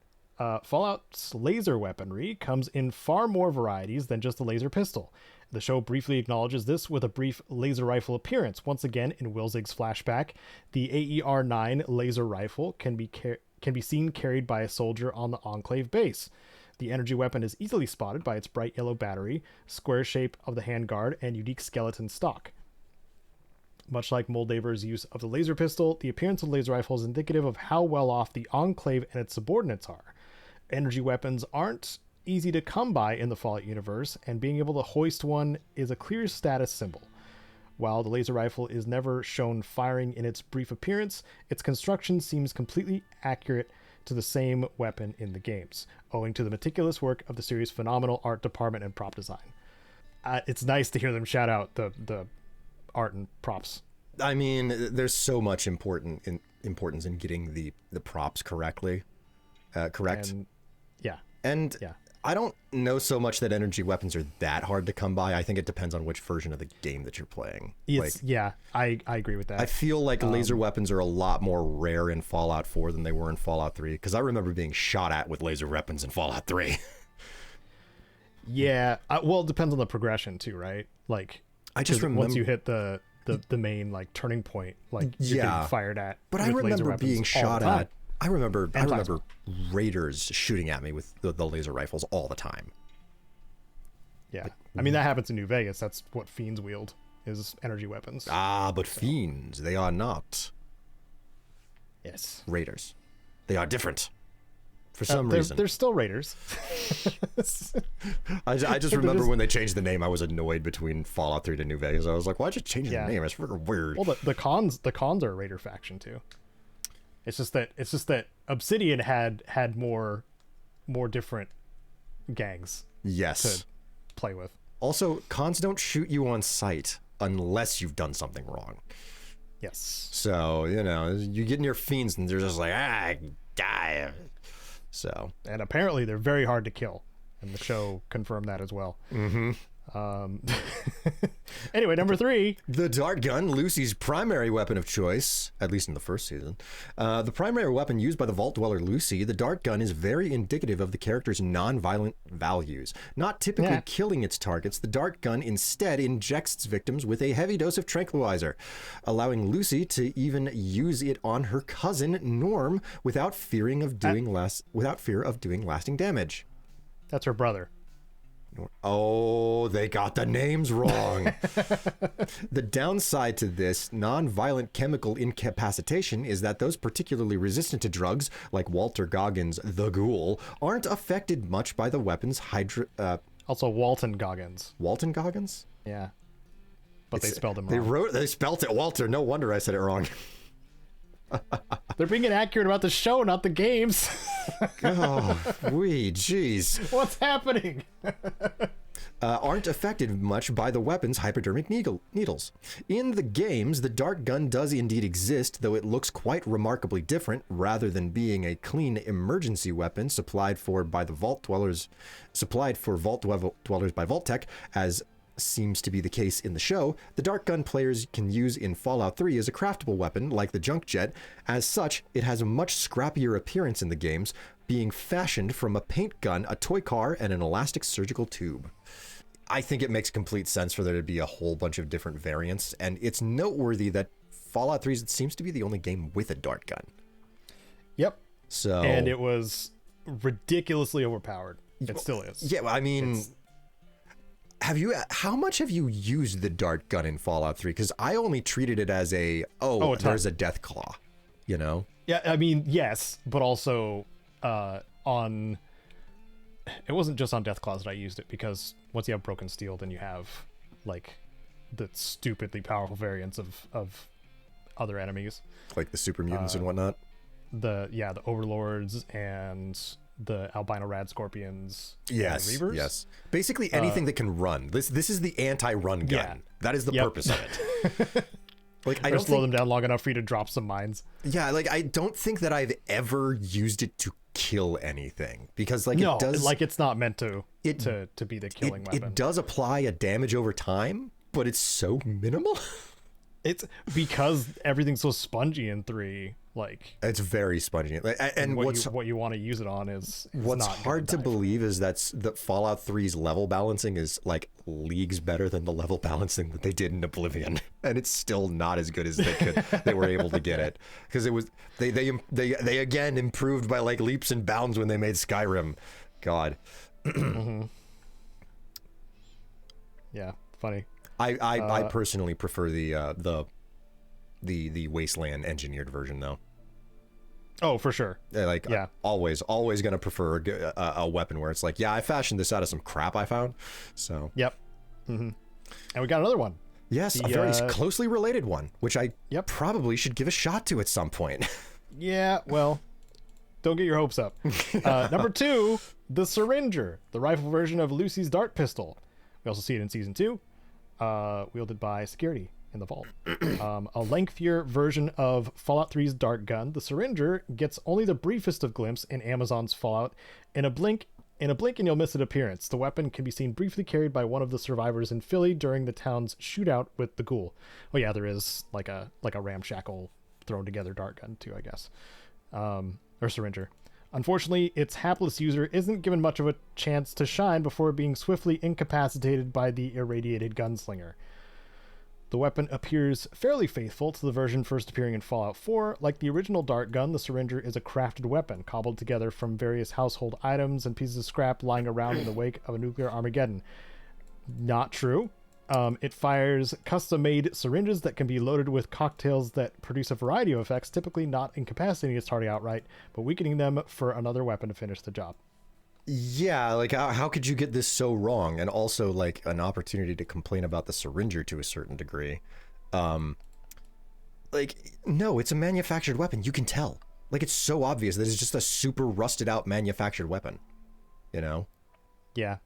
Fallout's laser weaponry comes in far more varieties than just the laser pistol. The show briefly acknowledges this with a brief laser rifle appearance. Once again, in Wilzig's flashback, the AER-9 laser rifle can be seen carried by a soldier on the Enclave base. The energy weapon is easily spotted by its bright yellow battery, square shape of the handguard, and unique skeleton stock. Much like Moldaver's use of the laser pistol, the appearance of the laser rifle is indicative of how well off the Enclave and its subordinates are. Energy weapons aren't easy to come by in the Fallout universe, and being able to hoist one is a clear status symbol. While the laser rifle is never shown firing in its brief appearance, its construction seems completely accurate to the same weapon in the games, owing to the meticulous work of the series' phenomenal art department and prop design. It's nice to hear them shout out the art and props. I mean, there's so much importance in getting the props correct. And I don't know so much that energy weapons are that hard to come by. I think it depends on which version of the game that you're playing. I agree with that. I feel like laser weapons are a lot more rare in Fallout 4 than they were in Fallout 3, because I remember being shot at with laser weapons in Fallout 3. Yeah, well, it depends on the progression too, right? Like, I just remember once you hit the main like turning point, like you're getting fired at. But I remember being shot at. I remember raiders shooting at me with the laser rifles all the time. Yeah, I mean that happens in New Vegas. That's what fiends wield, is energy weapons. But fiends, they are not. Yes, raiders, they are different. For some reason. They're still raiders. I just remember when they changed the name, I was annoyed between Fallout 3 to New Vegas. I was like, why'd you change the name? It's freaking weird. Well, the cons are a raider faction too. It's just that Obsidian had more different gangs. Yes. To play with. Also, cons don't shoot you on sight unless you've done something wrong. Yes. So, you get in your fiends and they're just like, die. So. And apparently they're very hard to kill, and the show confirmed that as well. Mm-hmm. Anyway, number 3. The dart gun, Lucy's primary weapon of choice, at least in the first season. The primary weapon used by the Vault Dweller Lucy, the dart gun is very indicative of the character's non-violent values. Not typically killing its targets, the dart gun instead injects its victims with a heavy dose of tranquilizer, allowing Lucy to even use it on her cousin Norm without fear of doing lasting damage. That's her brother. Oh, they got the names wrong. The downside to this non-violent chemical incapacitation is that those particularly resistant to drugs, like Walter Goggins' The Ghoul, aren't affected much by the weapon's Also, Walton Goggins. Walton Goggins? Yeah. But they spelled him wrong. They spelt it Walter. No wonder I said it wrong. They're being inaccurate about the show, not the games. Oh, jeez. What's happening? Aren't affected much by the weapon's hypodermic needles. In the games, the dart gun does indeed exist, though it looks quite remarkably different. Rather than being a clean emergency weapon supplied for Vault Dwellers by Vault-Tec, as seems to be the case in the show, the dart gun players can use in Fallout 3 as a craftable weapon like the junk jet. As such, it has a much scrappier appearance in the games, being fashioned from a paint gun, a toy car, and an elastic surgical tube. I think it makes complete sense for there to be a whole bunch of different variants, and it's noteworthy that Fallout 3 seems to be the only game with a dart gun. Yep. So, and it was ridiculously overpowered. It still is. Yeah, I mean, how much have you used the dart gun in Fallout 3? Because I only treated it as there's a death claw, you know? Yeah, I mean, yes, but also it wasn't just on Deathclaws that I used it, because once you have Broken Steel, then you have like the stupidly powerful variants of other enemies, like the super mutants and whatnot. The Overlords and the albino rad scorpions. Yes, Reavers. Yes. Basically anything that can run. This is the anti-run gun. Yeah. That is the purpose of it. Like, I don't slow them down long enough for you to drop some mines. Yeah, like I don't think that I've ever used it to kill anything, because like no, it does, like it's not meant to be the killing weapon. It does apply a damage over time, but it's so minimal. It's because everything's so spongy in 3. Like, it's very spongy. And what you want to use it on is what's not hard to believe is that Fallout 3's level balancing is like leagues better than the level balancing that they did in Oblivion, and it's still not as good as they were able to get it, because it was they again improved by like leaps and bounds when they made Skyrim. God. Mm-hmm. Yeah, funny. I personally prefer the Wasteland engineered version, though. Oh, for sure. Like, yeah. Always going to prefer a weapon where it's like, yeah, I fashioned this out of some crap I found. So. Yep. Mm-hmm. And we got another one. Yes, a very closely related one, which I probably should give a shot to at some point. Yeah, well, don't get your hopes up. Number 2, the Syringer, the rifle version of Lucy's dart pistol. We also see it in Season 2, wielded by security in the vault. A lengthier version of Fallout 3's dart gun, the Syringer gets only the briefest of glimpses in Amazon's Fallout. In a blink and you'll miss its appearance. The weapon can be seen briefly carried by one of the survivors in Philly during the town's shootout with the ghoul. Oh yeah, there is like a ramshackle thrown together dart gun too, I guess. Or Syringer. Unfortunately, its hapless user isn't given much of a chance to shine before being swiftly incapacitated by the irradiated gunslinger. The weapon appears fairly faithful to the version first appearing in Fallout 4. Like the original dart gun, the Syringer is a crafted weapon, cobbled together from various household items and pieces of scrap lying around in the wake of a nuclear Armageddon. Not true. It fires custom-made syringes that can be loaded with cocktails that produce a variety of effects, typically not incapacitating its target outright, but weakening them for another weapon to finish the job. Yeah, like how could you get this so wrong? And also like an opportunity to complain about the Syringer to a certain degree. Like, no, it's a manufactured weapon. You can tell. Like, it's so obvious that it's just a super rusted out manufactured weapon. You know? Yeah.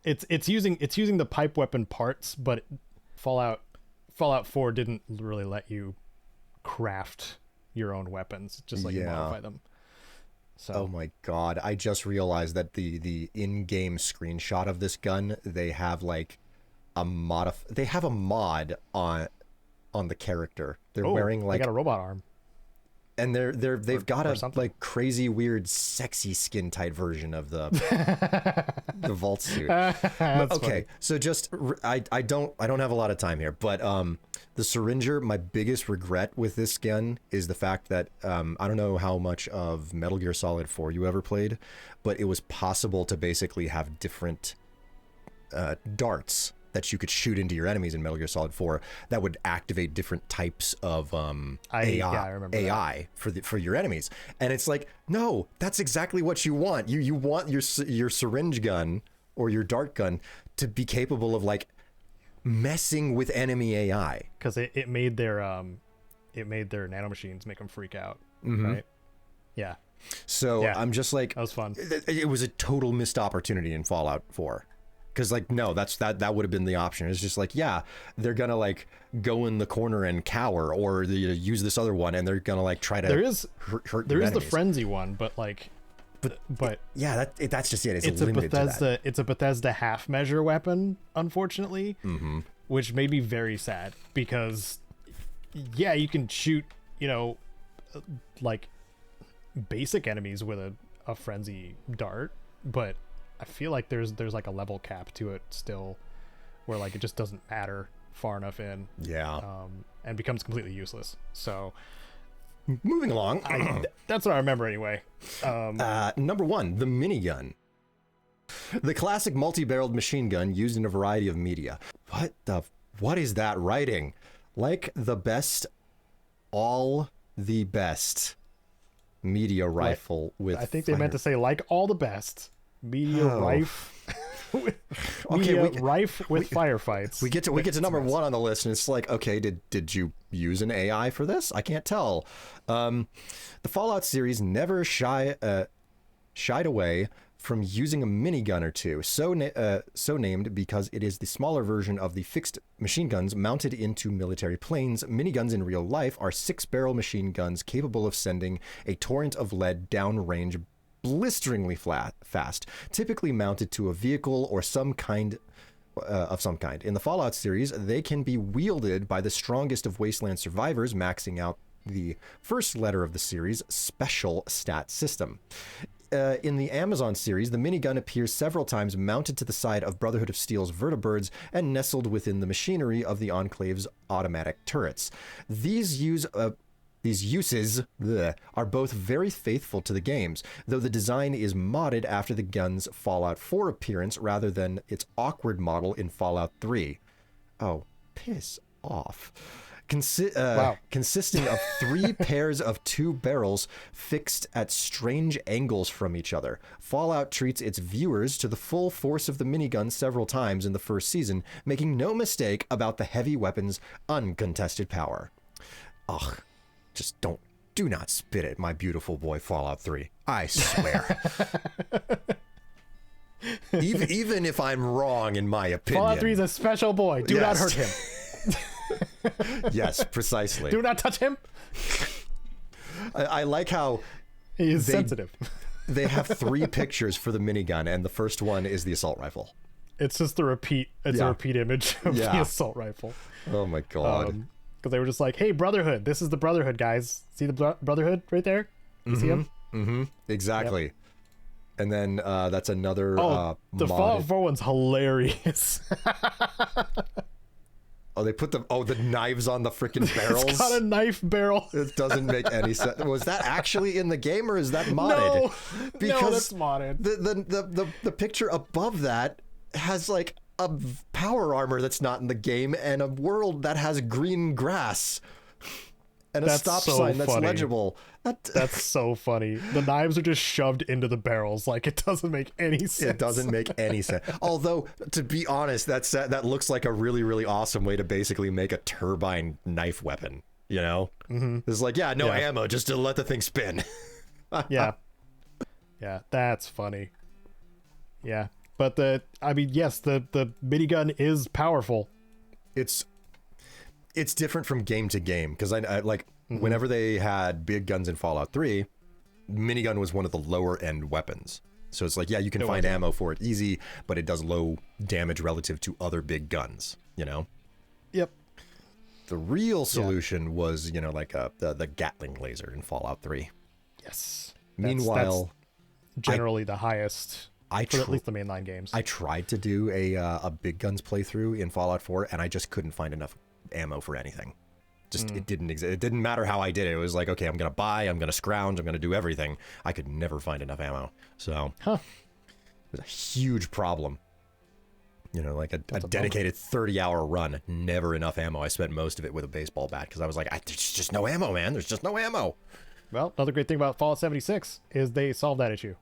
It's using the pipe weapon parts, but Fallout 4 didn't really let you craft your own weapons, just like you modify them. So. Oh my god, I just realized that the in-game screenshot of this gun, they have like a mod on the character. They're wearing like they got a robot arm. And they've got a something. like crazy weird sexy skin tight version of the the vault suit. Okay, funny. so just I don't have a lot of time here, but the syringer, my biggest regret with this gun is the fact that I don't know how much of Metal Gear Solid 4 you ever played, but it was possible to basically have different darts that you could shoot into your enemies in Metal Gear Solid 4 that would activate different types of I remember AI for your enemies. And it's like, no, that's exactly what you want. You want your syringe gun or your dart gun to be capable of like messing with enemy AI. Because it made their nanomachines make them freak out, right? Yeah. So Yeah. I'm just like, That was fun. it was a total missed opportunity in Fallout 4. Because like, no, that would have been the option. It's just like, yeah, they're gonna like go in the corner and cower, or use this other one, and they're gonna like try to hurt there your is the enemies. frenzy one, but like, but yeah, that's just it. it's a limited to that. Bethesda. It's a Bethesda half measure weapon, unfortunately, which made me very sad because, yeah, you can shoot, like basic enemies with a frenzy dart, but I feel like there's like a level cap to it still, where like it just doesn't matter far enough in, and becomes completely useless. So moving along, that's what I remember anyway. number 1, the minigun. The classic multi-barreled machine gun used in a variety of media. What is that writing? Like the best, all the best media rifle with I think they meant to say like all the best media rife. Rife with firefights. We get to number 1 on the list, and it's like, okay, did you use an AI for this? I can't tell. The Fallout series never shied away from using a minigun or two, so named because it is the smaller version of the fixed machine guns mounted into military planes. Miniguns in real life are 6-barrel machine guns capable of sending a torrent of lead downrange blisteringly fast, typically mounted to a vehicle or some kind. In the Fallout series, they can be wielded by the strongest of Wasteland survivors, maxing out the first letter of the series' special stat system. In the Amazon series, the minigun appears several times mounted to the side of Brotherhood of Steel's vertibirds and nestled within the machinery of the Enclave's automatic turrets. These uses are both very faithful to the games, though the design is modded after the gun's Fallout 4 appearance rather than its awkward model in Fallout 3. Oh, piss off. Consisting of 3 pairs of 2 barrels fixed at strange angles from each other. Fallout treats its viewers to the full force of the minigun several times in the first season, making no mistake about the heavy weapon's uncontested power. Ugh. Just do not spit at my beautiful boy Fallout 3. I swear. even if I'm wrong in my opinion. Fallout 3 is a special boy. Do not hurt him. Yes, precisely. Do not touch him. I like how he is sensitive. They have 3 pictures for the minigun, and the first one is the assault rifle. It's just a repeat image of the assault rifle. Oh my god. Because they were just like, hey, Brotherhood, this is the Brotherhood, guys. See the Brotherhood right there? You see him? Mm-hmm. Exactly. Yep. And then that's another the Fallout 4 one's hilarious. They put the knives on the freaking barrels. It's got a knife barrel. It doesn't make any sense. Was that actually in the game, or is that modded? No, that's modded. The picture above that has like a power armor that's not in the game, and a world that has green grass, and a stop sign that's legible. That's so funny. The knives are just shoved into the barrels. Like, it doesn't make any sense. It doesn't make any sense. Although, to be honest, that looks like a really, really awesome way to basically make a turbine knife weapon. You know, It's like, ammo, just to let the thing spin. Yeah, that's funny. Yeah. But the minigun is powerful. It's different from game to game, because I like whenever they had big guns in Fallout 3, minigun was one of the lower end weapons. So it's like, you can find ammo for it easy, but it does low damage relative to other big guns, you know? Yep. The real solution was, you know, like the Gatling laser in Fallout 3. Yes. Meanwhile, that's generally the highest for at least the mainline games. I tried to do a big guns playthrough in Fallout 4, and I just couldn't find enough ammo for anything. Just it didn't exist. It didn't matter how I did it. It was like, okay, I'm gonna buy, I'm gonna scrounge, I'm gonna do everything. I could never find enough ammo. So it was a huge problem. You know, like a dedicated 30-hour run, never enough ammo. I spent most of it with a baseball bat because I was like, there's just no ammo, man. There's just no ammo. Well, another great thing about Fallout 76 is they solved that issue.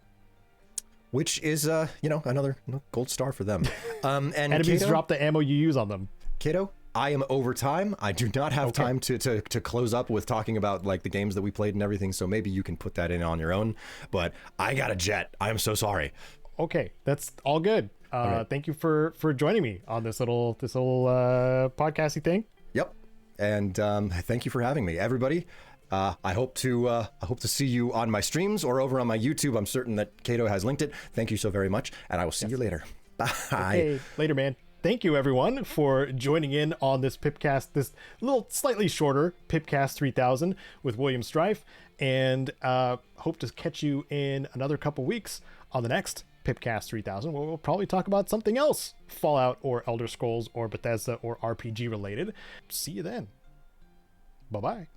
Which is, you know, another gold star for them. And enemies Caedo, drop the ammo you use on them. Caedo, I am over time. I do not have time to close up with talking about like the games that we played and everything. So maybe you can put that in on your own. But I got a jet. I am so sorry. Okay, that's all good. Right. Thank you for joining me on this little podcasty thing. Yep, and thank you for having me, everybody. I hope to see you on my streams or over on my YouTube. I'm certain that Caedo has linked it. Thank you so very much, and I will see you later. Bye. Okay, later, man. Thank you, everyone, for joining in on this PIPCAST, this little slightly shorter PIPCAST 3000 with William Strife, and hope to catch you in another couple weeks on the next PIPCAST 3000, where we'll probably talk about something else, Fallout or Elder Scrolls or Bethesda or RPG related. See you then. Bye-bye.